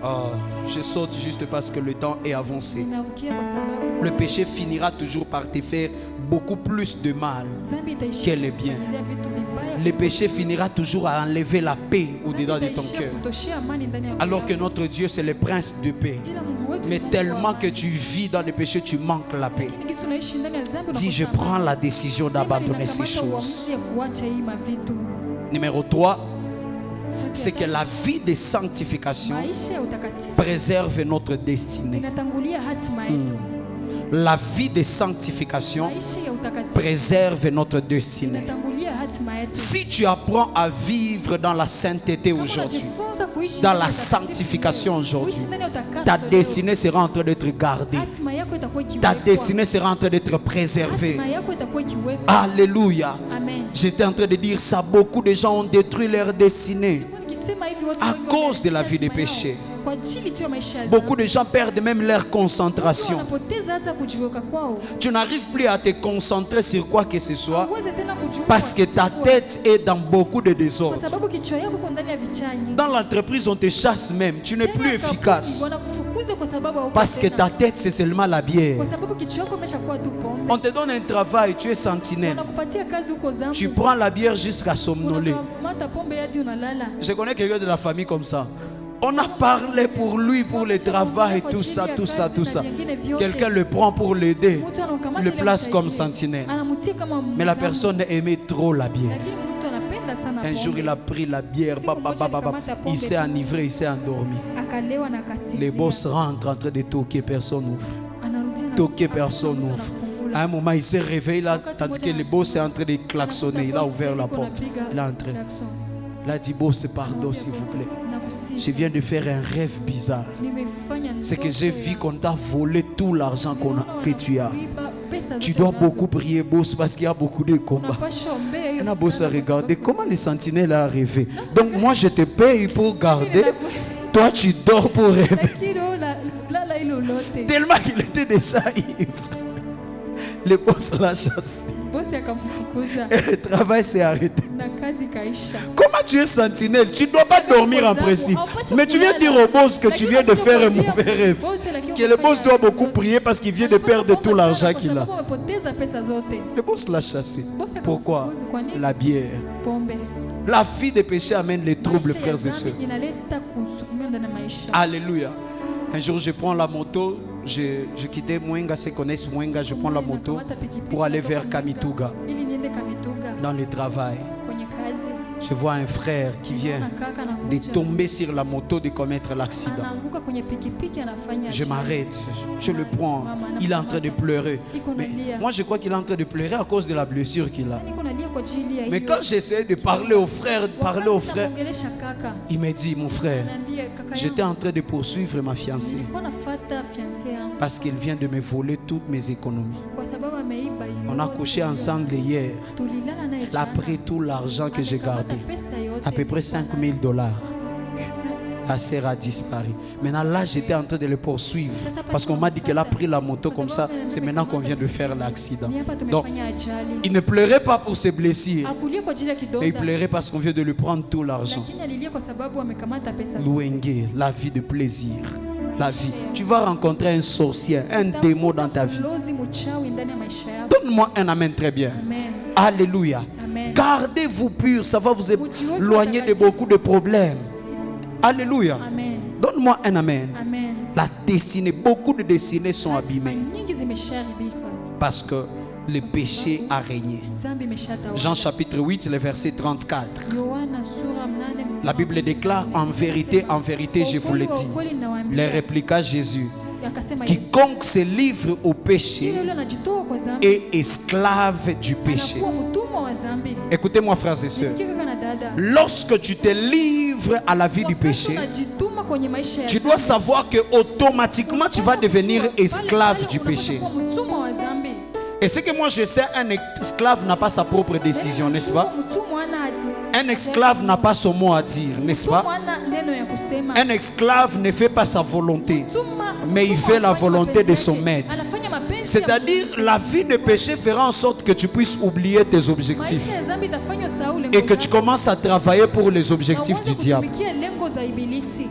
Oh, je saute juste parce que le temps est avancé. Ninarukia kwa sababu Le péché finira toujours par te faire beaucoup plus de mal. dhambi itaishi Quel est bien. kufanyizia vitu vibaya. Le péché finira toujours à enlever la paix au-dedans de ton Itaishia cœur. kutoshia amani ndani ya Alors moyo que wako. notre Dieu, c'est le prince de paix. Ila Mungu wetu Mais ni Mungu wa tellement amani. que tu vis dans le péché, tu manques la paix. Lakini kisi unaishi ndani ya dhambi Dis, je unakosa prends amani. la décision Sema d'abandonner ces ninakamata choses. uamuzi ya kuacha hii mavitu. Numéro 3, c'est que la vie de sanctification Maisha ya utakatifu préserve notre destinée. inatangulia hatima yetu. La vie de sanctification Maisha ya utakatifu préserve notre destinée. inatangulia hatima yetu. Si tu apprends à vivre dans la sainteté Kama aujourd'hui, unajifunza kuishi dans ndani la ya utakatifu sanctification leo, aujourd'hui, kuishi ndani ya utakaso ta leo, destinée sera en train d'être gardée. hatima yako itakuwa Ta ikiwekwa. destinée sera en train d'être préservée. Hatima yako itakuwa ikiwekwa. Alléluia. Amen. J'étais en train de dire ça. Beaucoup de gens ont détruit leur destinée. Nikisema hivi watu À wengi cause de la wameacha vie des hatima yao. péchés. Kwa ajili tu ya maisha ya Beaucoup dhambi. de gens perdent même leur Watu concentration. wanapoteza hata kujiweka kwao. Tu n'arrives plus à te concentrer sur quoi que ce soit Huwezi tena kujiweka parce que ta kwa tête est dans beaucoup de kwa désordre. sababu kichwa yako iko ndani ya vichanyi. Dans l'entreprise, on te chasse même. Tu n'es Tena plus kampuni efficace wanakufukuza kwa sababu hauko parce que tena. ta tête, c'est seulement la bière. Kwa sababu kichwa yako imeshakuwa tu pombe. On te donne un travail, tu es sentinelle. Wanakupatia kazi huko zambu. Tu prends la bière jusqu'à somnoler. Unakamata pombe hadi unalala. Je connais quelqu'un de la famille comme ça. On a parlé pour lui, pour le travail, tout ça. Quelqu'un le prend pour l'aider, Mtu anakamata le ile place comme msaidizi. sentinelle. Anamutia kama Mais la mzambu. personne aimait trop la bière. Lakini mtu anapenda sana Un jour, pombe. il a pris la bière, il s'est enivré, il s'est endormi. Akalewa na akasinzia. Les boss rentrent en train de toquer, personne n'ouvre. Anarudia na- Toquer, hakuna personne mtu n'ouvre. anafungula. À un moment, il s'est réveillé là, tandis que le boss est en train de klaxonner. Il a ouvert la porte. Il est entré. Klaxon. Il a dit, boss, pardon, s'il vous plaît. Nakusihi. Je viens de faire un rêve bizarre. Nimefanya C'est que ndoto j'ai ya- vu qu'on t'a volé tout l'argent que tu as. Wanakuiba pesa Tu zote dois unazo. beaucoup prier, boss, parce qu'il y a beaucoup de combats. Unapasha ombea hiyo On a boss à sana kwa regarder sababu- comment les sentinelles est arrivé. Donc moi je te paye pour garder. Toi tu dors pour rêver. Lakini wewe lala hilo lote. Tellement qu'il était déjà ivre. Le boss l'a chassé. Bosi akamfukuza Et le travail s'est arrêté. na kazi kaisha. Comment tu es sentinelle? Tu ne dois pas dormir en principe. Mais tu viens dire au boss que tu viens de faire un mauvais rêve. Que le boss doit beaucoup prier parce qu'il vient de perdre tout l'argent qu'il a. Le boss l'a chassé. Pourquoi? La bière. La vie des péchés amène les troubles, frères et sœurs. Alléluia. Un jour, je prends la moto. Je quittais Mwenga, ceux qui connaissent Mwenga. Je prends la moto pour aller vers Kamituga. Dans le travail, je vois un frère qui vient de tomber sur la moto, de commettre l'accident. Je m'arrête, je le prends. Il est en train de pleurer. Mais moi, je crois qu'il est en train de pleurer à cause de la blessure qu'il a. Mais quand j'essayais de parler au frère, il m'a dit, mon frère, j'étais en train de poursuivre ma fiancée parce qu'il vient de me voler toutes mes économies. On a couché ensemble hier. Il a pris tout l'argent que j'ai gardé, à peu près $5 000. La sœur a disparu. Maintenant là, j'étais en train de le poursuivre parce qu'on m'a dit qu'elle a pris la moto comme ça. C'est maintenant qu'on vient de faire l'accident. Donc, il ne pleurait pas pour ses blessures, mais il pleurait parce qu'on vient de lui prendre tout l'argent. Louengue, la vie de plaisir. La vie. Tu vas rencontrer un sorcier, un démon dans ta vie. Donne-moi un amen très bien. Alléluia. Gardez-vous pur, ça va vous éloigner de beaucoup de problèmes. Alléluia. Donne-moi un amen. Amen. La destinée, beaucoup de destinées sont abîmées Nyingi zimeshaharibika. parce que le péché a régné. Zambi imeshatawala. Jean chapitre 8, le verset 34. Yohana sura 8 mstari La Bible déclare en vérité, je vous le dis. Ukweli nawaambia. Le répliqua Jésus. Akasema Yesu. Quiconque se livre au péché Yule anajitoa kwa dhambi est esclave du péché. anakuwa mtumwa wa dhambi. Écoutez-moi, frères et sœurs. Nisikie kaka na dada. Lorsque tu te livres à la vie du Wakati péché, unajituma kwenye maisha ya tu dois savoir que automatiquement tu vas devenir esclave du péché. Unakuwa mtumwa wa dhambi. Et ce que moi je sais, un esclave n'a pas sa propre décision, n'est-ce pas? Mtumwa hana Un esclave n'a pas son mot à dire, n'est-ce pas? mtumwa hana neno ya kusema. Un esclave ne fait pas sa volonté, Mtumwa- mais il mtumwa fait la anafanya volonté de mapenzi son yake. maître. Anafanya mapenzi ya C'est-à-dire, la vie de péché fera en sorte que tu puisses oublier tes objectifs maisha ya dhambi itafanya usahau lengo et que tu zako. commences à travailler pour les Na objectifs uanze du diable. kutumikia lengo za ibilisi.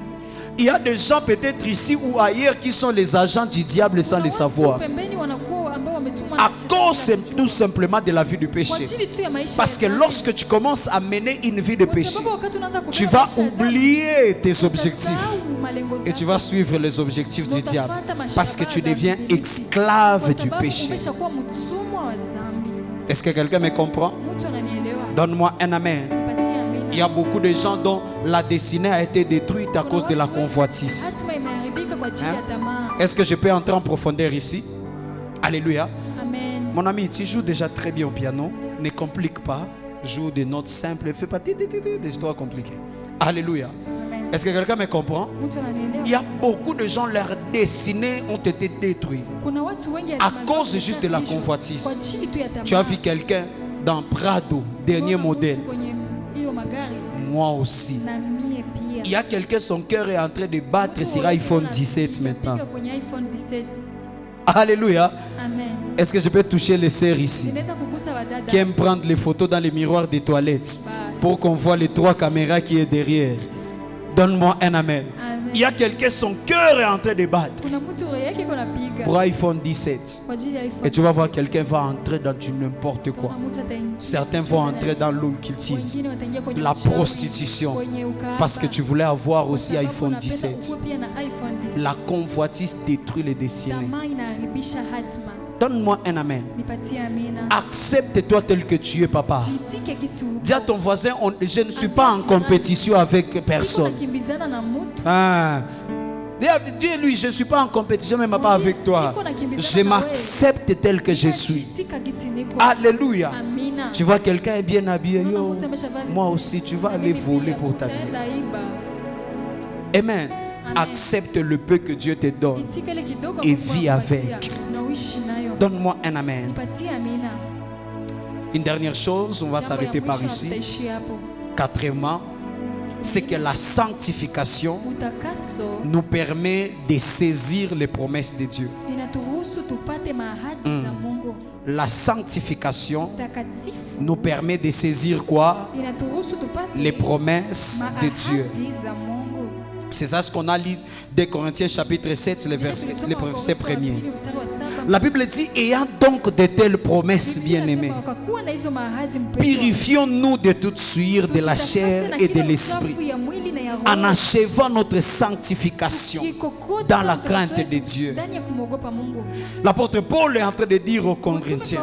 Il y a des gens peut-être ici ou ailleurs qui sont les agents du diable sans Kuna le watu savoir. pembeni wanakuwa ambao wametumwa À na cause shetani tout simplement de la vie du kwa péché. ajili tu ya maisha Parce ya que dhambi. lorsque tu commences à mener une vie de Kwa péché, sababu wakati unaanza kubeba tu vas maisha ya dhambi, oublier tes objectifs utasahau malengo et tu zako. vas suivre les objectifs du diable. Utafuata mashabaha Parce que tu za deviens ibilisi. esclave Kwa du sababu péché. umeshakuwa mtumwa wa dhambi. Est-ce que quelqu'un me comprend? Mtu ananielewa? Donne-moi un amen. Nipatie amina. Il y a beaucoup de gens dont la destinée a été détruite à Kuna cause de la watu wengi convoitise. hatima imeharibika kwa ajili Hein? ya tamaa. Est-ce que je peux entrer en profondeur ici? Alléluia. Amen. Mon ami, tu joues déjà très bien au piano. Ne complique pas. Joue des notes simples. Fais pas des histoires compliquées. Alléluia. Amen. Est-ce que quelqu'un me comprend? Mtu ananielewa? Il y a beaucoup de gens, leurs destinées ont été détruites Kuna watu wengi à hatima zao cause juste de la zimeshaharibishwa convoitise. kwa ajili tu ya tamaa. Tu as vu quelqu'un dans Prado, dernier Unaona mtu modèle. kwenye hiyo magari Moi aussi. na mie pia. Il y a quelqu'un, son cœur est en train de battre sur iPhone 17 maintenant. Piga kwenye iPhone 17. Alléluia. Amen. Est-ce que je peux toucher les sœurs ici Ninaweza kugusa wadada. qui aiment prendre les photos dans les miroirs des toilettes pour qu'on voit les 3 caméras qui est derrière? Donne-moi un amen. Amen. Il y a quelqu'un, son cœur est en train de battre Kuna mtu roho yake iko napiga pour iPhone 17. kwa ajili ya iPhone. Et tu vas voir quelqu'un va entrer dans du n'importe quoi. Kuna mtu ataingia. Certains vont entrer dans l'occultisme, Wengine wataingia kwenye la uchawi, prostitution, kwenye ukahaba. parce que tu voulais avoir aussi Kwa sababu iPhone unapenda 17. ukuwe pia na iPhone 17. La convoitise détruit les destinées. Tamaa inaharibisha hatima. Donne-moi un amen. Nipatie amina. Accepte-toi tel que tu es, papa. Jitike kisi uko. Dis à ton voisin, je ne suis pas en compétition avec Siko personne. nakimbizana na mtu. Ah. Dis-lui, je ne suis pas en compétition, même pas avec toi. Je m'accepte tel que je suis. Jitika kisi niko. Alléluia. Amina. Tu vois quelqu'un est bien habillé. Unaona Yo, mtu ameshavaa vizuri. moi aussi, tu vas aller Mimi voler pia, pour t'habiller. utaenda iba. Amen. Accepte le peu que Dieu te donne. Itika ile kidogo Et Mungu vis anakupatia, avec. na uishi nayo. Donne-moi un amen. Nipatie amina. Une dernière chose, on va Jambo s'arrêter ya par mwisho ici. tutaishi hapo. Quatrièmement, c'est que la sanctification Utakaso nous permet de saisir les promesses de Dieu. inaturuhusu tupate mahadi za Mungu. La sanctification Takatifu nous permet de saisir quoi? inaturuhusu tupate Les promesses de Dieu. mahadi za Mungu. C'est ça ce qu'on a lu de Corinthiens chapitre 7, le verset premier. Mstari wa 7. La Bible dit, ayant donc de telles promesses, bien-aimés, Wakakuwa na hizo mahadi mpendwa. purifions-nous de toute souillure de la chair et de l'esprit, en achevant notre sanctification dans la crainte de Dieu. L'apôtre Paul est en train de dire aux Corinthiens,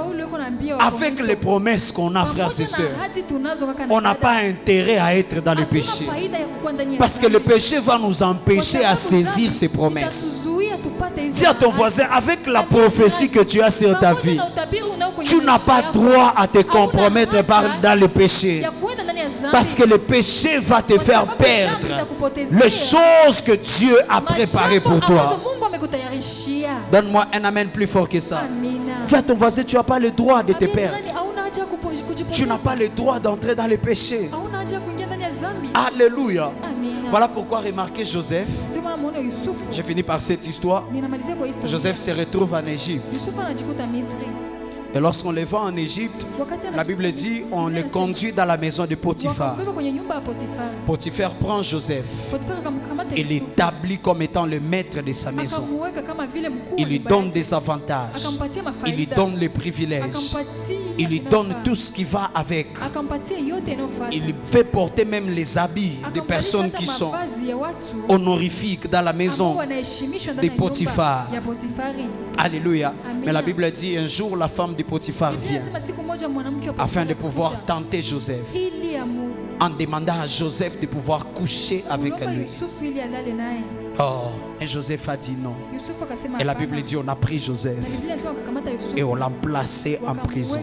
avec les promesses qu'on a, frères et sœurs, on n'a pas intérêt à être dans le péché. Parce que le péché va nous empêcher à saisir ces promesses. Dis à ton voisin, avec la prophétie que tu as sur ta vie, tu n'as pas droit à te compromettre dans le péché. Parce que le péché va te faire perdre les choses que Dieu a préparées pour toi. Donne-moi un amen plus fort que ça. Dis à ton voisin, tu n'as pas le droit de te perdre. Tu n'as pas le droit d'entrer dans le péché. Alléluia. Voilà pourquoi remarquez Joseph. J'ai fini par cette histoire. Joseph se retrouve en Égypte. Et lorsqu'on le voit en Égypte, la Bible dit on le conduit dans la maison de Potiphar. Potiphar prend Joseph et l'établit comme étant le maître de sa maison. Il lui donne des avantages. Il lui donne les privilèges. Il lui donne tout ce qui va avec. Il lui fait porter même les habits des personnes qui sont honorifiques dans la maison de Potiphar. Alléluia. Mais la Bible dit un jour la femme de Potiphar vient afin de pouvoir tenter Joseph, en demandant à Joseph de pouvoir coucher avec lui. Oh, et Joseph a dit non. Et la Bible dit on a pris Joseph et on l'a placé en prison.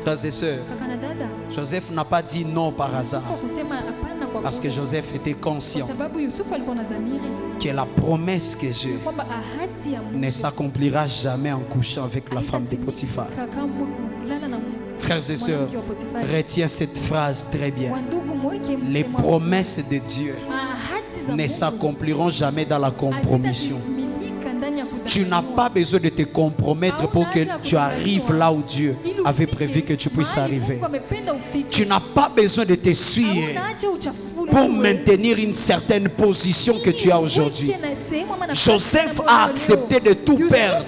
Frères et sœurs, Joseph n'a pas dit non par hasard, parce que Joseph était conscient que la promesse que j'ai ne s'accomplira jamais en couchant avec la femme de Potiphar. Frères et sœurs, retiens cette phrase très bien. Les promesses de Dieu ne s'accompliront jamais dans la compromission. Tu n'as pas besoin de te compromettre pour que tu arrives là où Dieu avait prévu que tu puisses arriver. Tu n'as pas besoin de te suivre pour maintenir une certaine position que tu as aujourd'hui. Joseph a accepté de tout perdre,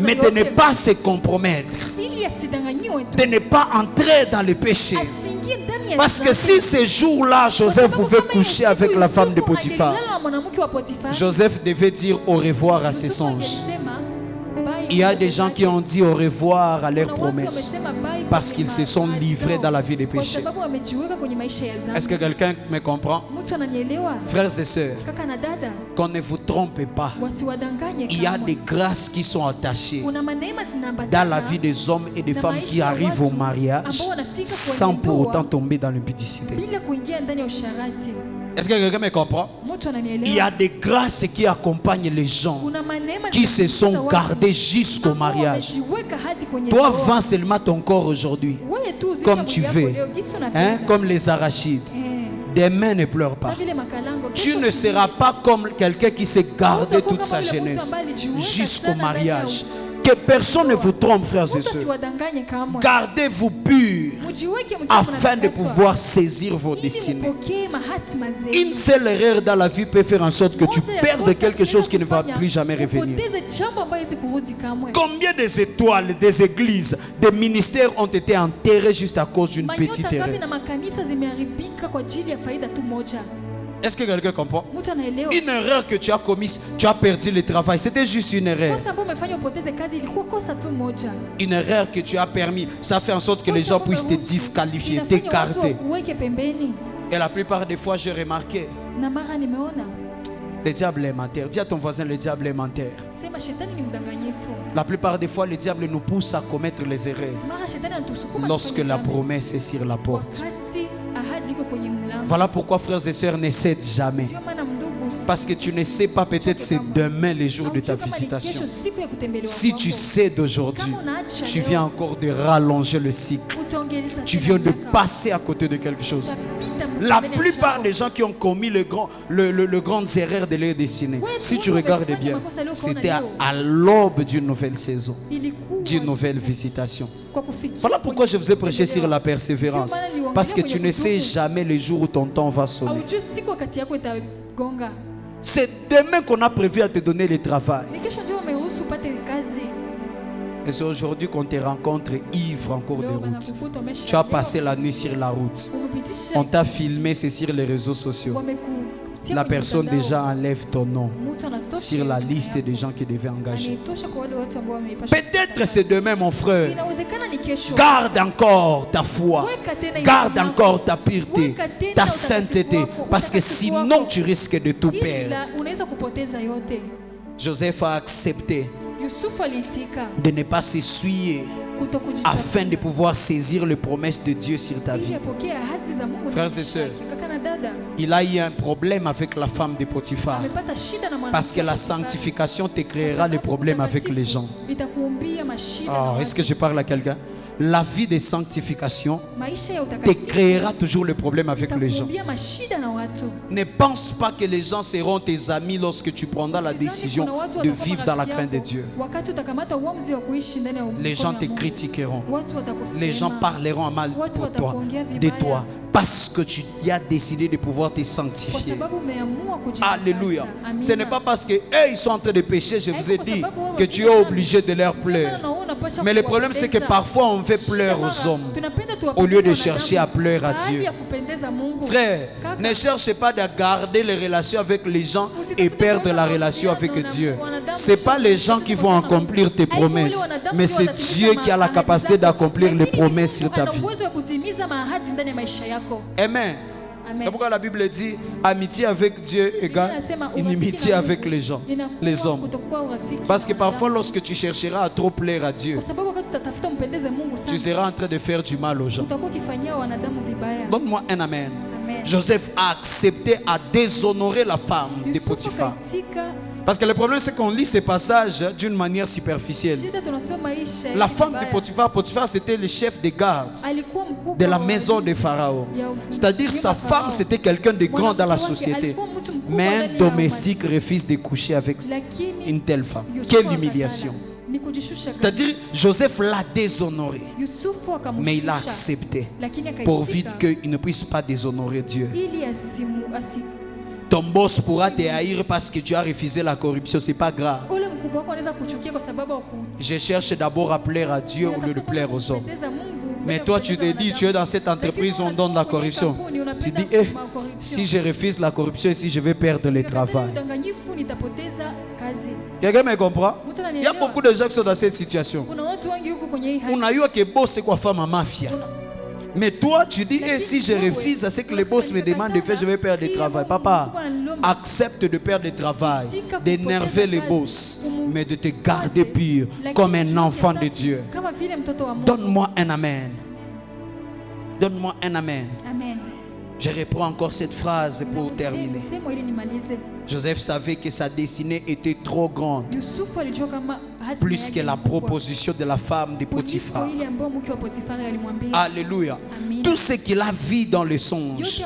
mais de ne pas se compromettre, de ne pas entrer dans le péché. Parce que si ce jour-là, Joseph pouvait coucher avec la femme de Potiphar, Joseph devait dire au revoir à ses songes. Il y a des gens qui ont dit au revoir à leurs promesses parce qu'ils se sont livrés dans la vie des péchés. Est-ce que quelqu'un me comprend? Frères et sœurs, qu'on ne vous trompe pas. Il y a des grâces qui sont attachées dans la vie des hommes et des femmes qui arrivent au mariage sans pour autant tomber dans l'impudicité. Est-ce que quelqu'un me comprend? Il y a des grâces qui accompagnent les gens qui se sont gardés jusqu'au mariage. Toi, vends seulement ton corps aujourd'hui, comme tu veux, hein? Comme les arachides. Demain, ne pleure pas. Tu ne seras pas comme quelqu'un qui s'est gardé toute sa jeunesse jusqu'au mariage. Que personne ne vous trompe, frères et sœurs. Gardez-vous purs afin de pouvoir saisir vos destinées. Une seule erreur dans la vie peut faire en sorte que tu perdes quelque chose qui ne va plus jamais revenir. Combien des étoiles, des églises, des ministères ont été enterrés juste à cause d'une petite erreur? Est-ce que quelqu'un comprend? Une erreur que tu as commise, tu as perdu le travail. C'était juste une erreur. Une erreur que tu as permis, ça fait en sorte que les gens puissent te disqualifier, t'écarter. Et la plupart des fois, j'ai remarqué, le diable est menteur. Dis à ton voisin, le diable est menteur. La plupart des fois, le diable nous pousse à commettre les erreurs lorsque la promesse est sur la porte. Voilà pourquoi, frères et sœurs, ne cède jamais. Parce que tu ne sais pas, peut-être c'est demain le jour de ta visitation. Si tu cèdes aujourd'hui, tu viens encore de rallonger le cycle. Tu viens de passer à côté de quelque chose. La plupart des gens qui ont commis le grand erreur de leur destinée, si tu regardes bien, c'était à l'aube d'une nouvelle saison, d'une nouvelle visitation. Voilà pourquoi je vous ai prêché sur la persévérance. Parce que tu ne sais jamais le jour où ton temps va sonner. C'est demain qu'on a prévu à te donner le travail. Et c'est aujourd'hui qu'on te rencontre ivre en cours de route. Tu as passé la nuit sur la route. On t'a filmé, c'est sur les réseaux sociaux. La personne déjà enlève ton nom sur la liste des gens qui devaient engager. Peut-être c'est demain, mon frère. Garde encore ta foi. Garde encore ta pureté, ta sainteté. Parce que sinon tu risques de tout perdre. Joseph a accepté de ne pas s'essuyer afin de pouvoir saisir les promesses de Dieu sur ta vie. Frères et sœurs, il a eu un problème avec la femme de Potiphar parce que la sanctification te créera les problèmes avec les gens. Oh, est-ce que je parle à quelqu'un? La vie de sanctification te créera toujours le problème avec les gens. Ne pense pas que les gens seront tes amis lorsque tu prendras la décision de vivre dans la crainte de Dieu. Les gens te critiqueront. Les gens parleront à mal de toi. Parce que tu as décidé de pouvoir te sanctifier. Alléluia. Ce n'est pas parce que ils sont en train de pécher, je vous ai dit, que tu es obligé de leur plaire. Mais le problème c'est que parfois on fait pleurer aux hommes au lieu de chercher à pleurer à Dieu. Frère, ne cherchez pas de garder les relations avec les gens et perdre la relation avec Dieu. Ce n'est pas les gens qui vont accomplir tes promesses, mais c'est Dieu qui a la capacité d'accomplir les promesses sur ta vie. Amen. C'est pourquoi la Bible dit amitié avec Dieu égale inimitié avec les gens, les hommes. Parce que parfois lorsque tu chercheras à trop plaire à Dieu, tu seras en train de faire du mal aux gens. Donne-moi un amen. Joseph a accepté à déshonorer la femme de Potiphar. Parce que le problème c'est qu'on lit ces passages d'une manière superficielle. La femme de Potiphar, Potiphar c'était le chef des gardes de la maison de Pharaon. C'est-à-dire sa femme c'était quelqu'un de grand dans la société. Mais un domestique refuse de coucher avec une telle femme. Quelle humiliation. C'est-à-dire Joseph l'a déshonoré, mais il a accepté pourvu qu'il ne puisse pas déshonorer Dieu. Ton boss pourra te haïr parce que tu as refusé la corruption, c'est pas grave. Je cherche d'abord à plaire à Dieu au lieu de plaire aux hommes. Mais toi tu te dis, tu es dans cette entreprise où on donne la corruption. Tu dis, si je refuse la corruption ici, je vais perdre le travail. Quelqu'un me comprend? Il y a beaucoup de gens qui sont dans cette situation. On a eu que boss c'est quoi femme à mafia. Mais toi, tu dis, si je refuse à ce que les boss me demandent de faire, je vais perdre le travail. Papa, accepte de perdre le travail, d'énerver les boss, mais de te garder pur comme un enfant de Dieu. Donne-moi un amen. Donne-moi un amen. Amen. Je reprends encore cette phrase pour terminer. Joseph savait que sa destinée était trop grande, plus que la proposition de la femme de Potiphar. Alléluia. Tout ce qu'il a vu dans le songe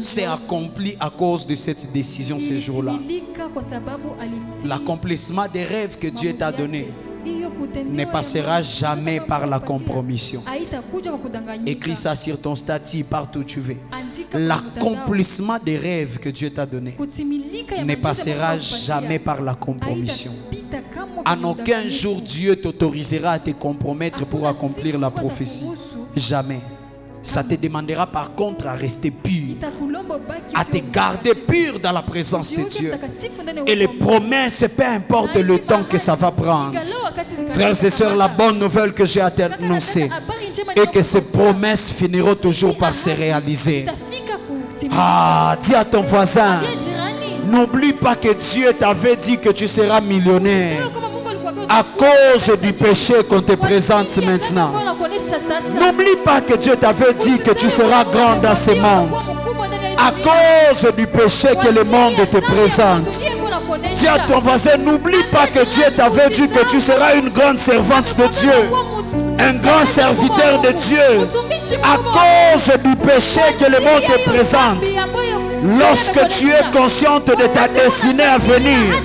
s'est accompli à cause de cette décision ce jour-là. L'accomplissement des rêves que Dieu t'a donnés ne passera jamais par la compromission. Écris ça sur ton statut partout où tu veux. L'accomplissement des rêves que Dieu t'a donnés ne passera jamais par la compromission. En aucun jour Dieu t'autorisera à te compromettre pour accomplir la prophétie. Jamais. Ça te demandera par contre à rester pur, à te garder pur dans la présence de Dieu. Et les promesses, peu importe le temps que ça va prendre. Frères et sœurs, la bonne nouvelle que j'ai annoncée est que ces promesses finiront toujours par se réaliser. Ah, dis à ton voisin, n'oublie pas que Dieu t'avait dit que tu seras millionnaire à cause du péché qu'on te présente maintenant. N'oublie pas que Dieu t'avait dit que tu seras grand dans ce monde à cause du péché que le monde te présente. Dis à ton voisin, n'oublie pas que Dieu t'avait dit que tu seras une grande servante de Dieu, un grand serviteur de Dieu à cause du péché que le monde te présente. Lorsque tu es consciente de ta destinée à venir,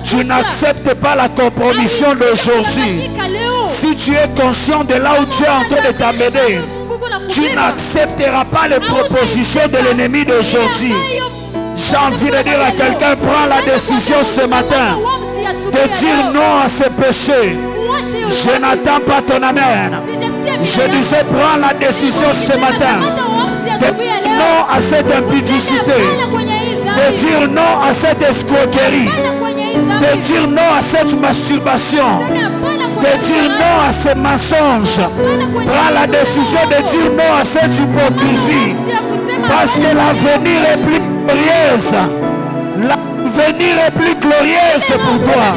tu n'acceptes pas la compromission d'aujourd'hui. Si tu es conscient de là où tu es en train de t'amener, tu n'accepteras pas les propositions de l'ennemi d'aujourd'hui. J'ai envie de dire à quelqu'un, prends la décision ce matin de dire non à ce péché. Je n'attends pas ton amen. Je disais, prends la décision ce matin de dire non à cette impudicité, de dire non à cette escroquerie, de dire non à cette masturbation, de dire non à ces mensonges. Prends la décision de dire non à cette hypocrisie, parce que l'avenir est plus glorieuse. L'avenir est plus glorieuse pour toi.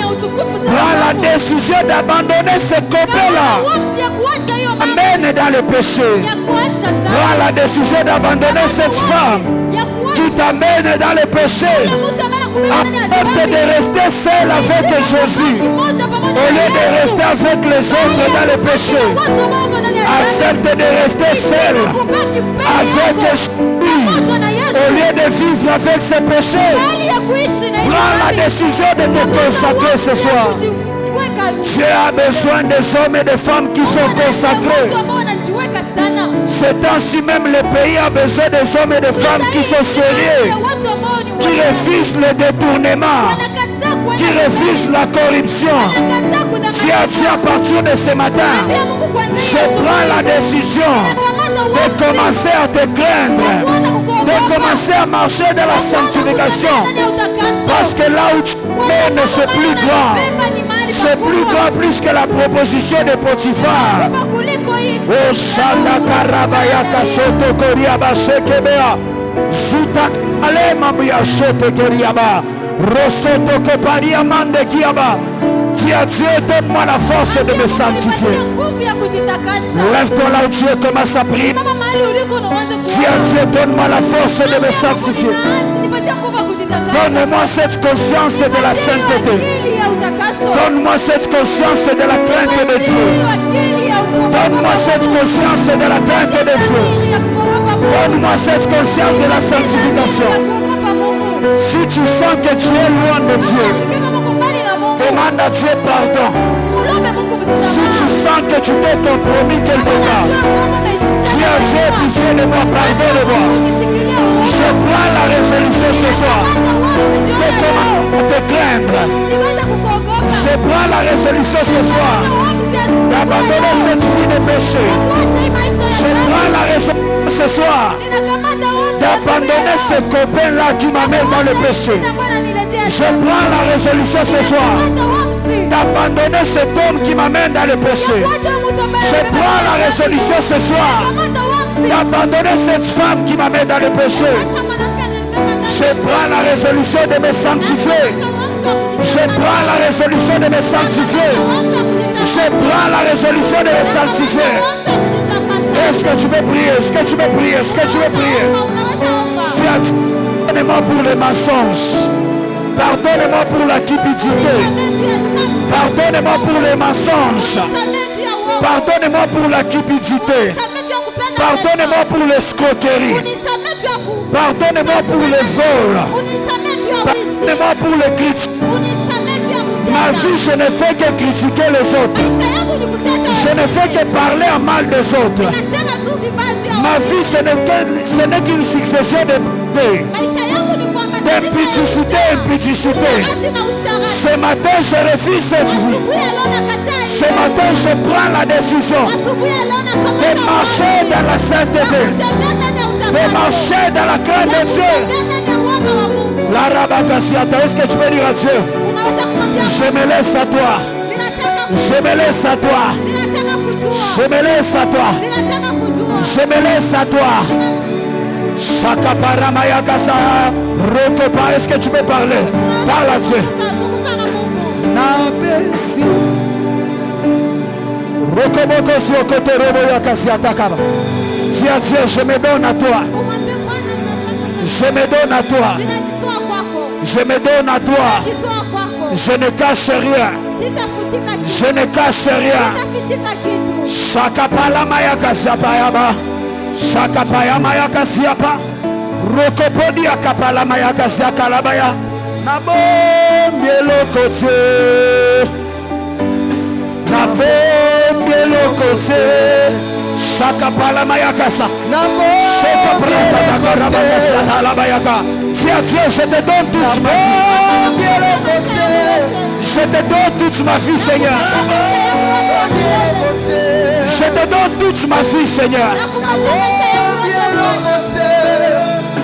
Prends la décision d'abandonner ce copain-là. Amène dans le péché. Prends la décision d'abandonner cette femme qui t'amène dans le péché. Accepte de rester seul avec Jésus au lieu de rester avec les autres dans le péché. Accepte de rester seul avec Jésus au lieu de vivre avec ses péchés. Prends la décision de te consacrer ce soir. Dieu a besoin des hommes et des femmes qui sont consacrés. C'est ainsi même le pays a besoin des hommes et des femmes qui sont sérieux, qui refusent le détournement, qui refuse la corruption, tu as dit à partir de ce matin, je prends la décision de commencer à te craindre, de commencer à marcher dans la sanctification. Parce que là où tu mènes, c'est plus grand. C'est plus grand plus que la proposition de Potiphar. Oh, Shanda Karabayaka Soto Koriaba Shekebea. Zutak Alema Bia Soto Koriaba. Rosoto Koparia Mande Kiaba. Dis à Dieu, donne-moi la force de me sanctifier. Lève-toi là où tu es, commence à prier. Dis à Dieu, donne-moi la force de me sanctifier. Donne-moi cette conscience de la sainteté. Donne-moi cette conscience de la crainte de Dieu. Donne-moi cette conscience de la crainte de Dieu. Donne-moi cette conscience de la sanctification. Si tu sens que tu es loin de Dieu, demande à Dieu pardon. Si tu sens que tu t'es compromis quelque part, dis à Dieu, pitié de moi, pardonne-moi. Je prends la résolution ce soir de comment te craindre. Je prends la résolution ce soir d'abandonner cette vie de péché. Je prends la résolution ce soir d'abandonner ce copain-là qui m'amène dans le péché. Je prends la résolution ce soir d'abandonner cet homme qui m'amène dans le péché. Je prends la résolution ce soir d'abandonner cette femme qui m'amène dans le péché. Je prends la résolution de me sanctifier. Je prends la résolution de me sanctifier. Je prends la résolution de me sanctifier. Est-ce que tu veux prier? Est-ce que tu veux prier? Est-ce que tu veux prier? Pardonne-moi pour les mensonges. Pardonne-moi pour la cupidité. Pardonne-moi pour les mensonges. Pardonne-moi pour la cupidité. Pardonne-moi pour l'escroquerie. Pardonne-moi pour les vols. Pardonne-moi pour les critiques. Ma vie, je ne fais que critiquer les autres. Je ne fais que parler en mal des autres. Ma vie, ce n'est qu'une succession d'impudicité. Ce matin, je refuse cette vie. Ce matin, je prends la décision de marcher dans la sainteté, de marcher dans la crainte de Dieu. La Rabakasiata, est-ce que tu peux dire à Dieu, je me laisse à toi, je me laisse à toi, je me laisse à toi, je me laisse à toi. Shakaparamayakasa, Rokopa, est-ce que tu peux parler? Parle à Dieu. Nabesi. Rokoboko Sokoto Roboyakasiatakaba. Dis à Dieu, je me donne à toi. Je me donne à toi. Je me donne à toi. Je ne cache rien. Je ne cache rien. Shakapalamayakasiapayaba. Shakapayamayakasiapa. Rokopodi akapalamayakasiakalabaya. Nabombe lokote. Nabombe lokote. Shakapalamayakasa. Dis à Dieu, je te donne toute ma vie. Je te donne toute ma vie, Seigneur. Je te donne toute ma vie, Seigneur.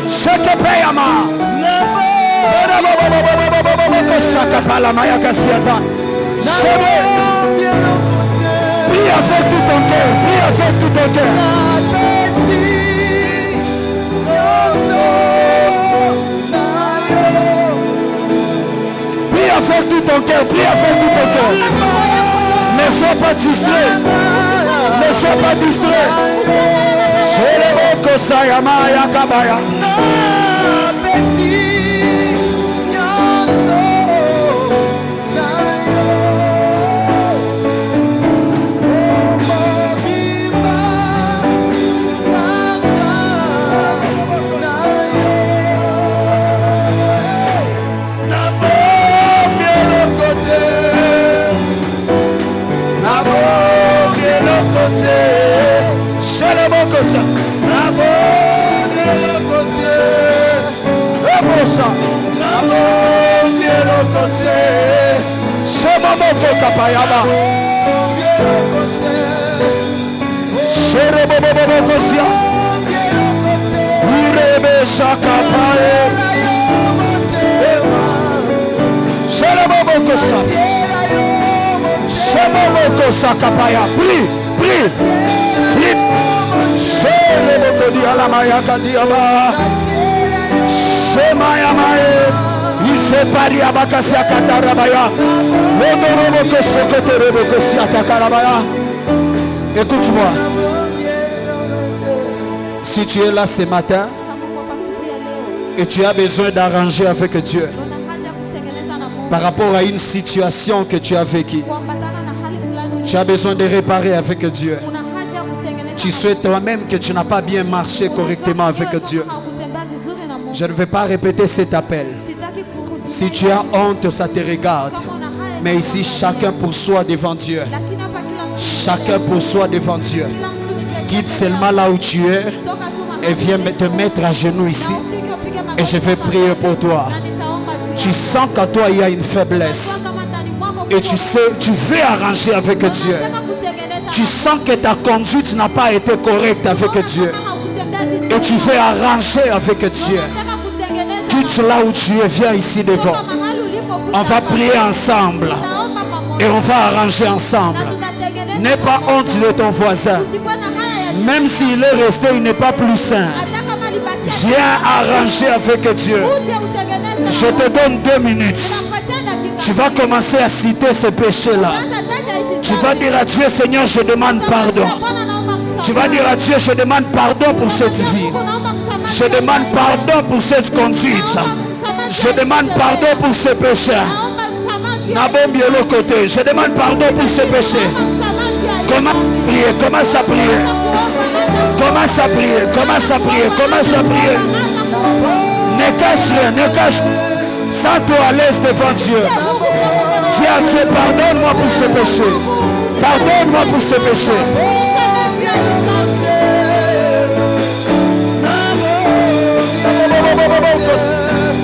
Shakapayama. Prie avec tout ton cœur, prie avec tout ton cœur. Prie avec tout ton cœur, prie avec tout ton cœur. Ne sois pas distrait, ne sois pas distrait. C'est le mot que ça yama yakabaya. C'est le mot que ça. Yaba. Shere bobo bobo kosia. Urebe shakapae. Shere bobo kosia. Shere bobo kosia kapaya. Prie, prie, prie. Shere bobo di alamaya kadiaba. Semaya mae. Ise pari abakasia katarabaya. Odorobo kosokoterebo kosia takarabaya. Écoute-moi. Si tu es là ce matin et tu as besoin d'arranger avec Dieu par rapport à une situation que tu as vécue, tu as besoin de réparer avec Dieu. Tu souhaites toi-même que tu n'as pas bien marché correctement avec Dieu. Je ne vais pas répéter cet appel. Si tu as honte, ça te regarde. Mais ici, chacun pour soi devant Dieu. Chacun pour soi devant Dieu. Quitte seulement là où tu es et viens te mettre à genoux ici. Et je vais prier pour toi. Tu sens qu'à toi il y a une faiblesse. Et tu sais, tu veux arranger avec Dieu. Tu sens que ta conduite n'a pas été correcte avec Dieu. Et tu veux arranger avec Dieu. Quitte là où tu es, viens ici devant. On va prier ensemble. Et on va arranger ensemble. N'aie pas honte de ton voisin. Même s'il est resté, il n'est pas plus sain. Viens arranger avec Dieu. Je te donne 2 minutes. Tu vas commencer à citer ces péchés-là. Tu vas dire à Dieu, Seigneur, je demande pardon. Tu vas dire à Dieu, je demande pardon pour cette vie. Je demande pardon pour cette conduite. Je demande pardon pour ces péchés. Je demande pardon pour ces péchés. Comment prier? Commence à prier. Commence à prier. Commence à prier. Commence à prier. Ne cache rien. Ne cache rien. Sens-toi à l'aise devant Dieu. Dis à Dieu, pardonne-moi pour ce péché. Pardonne-moi pour ce péché.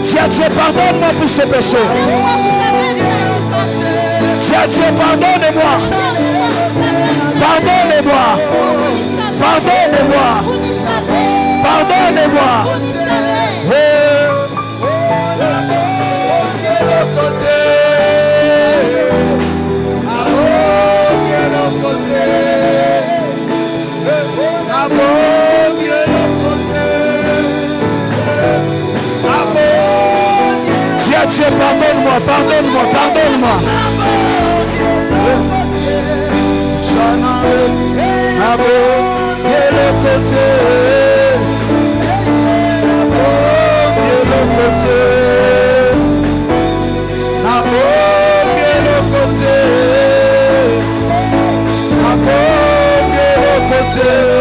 Dis à Dieu, pardonne-moi pour ce péché. Dis à Dieu, pardonne-moi. Pardonnez-moi. Pardonnez-moi. Pardonnez-moi. Dis à Dieu, pardonne-moi, pardonne-moi, pardonne-moi. Côté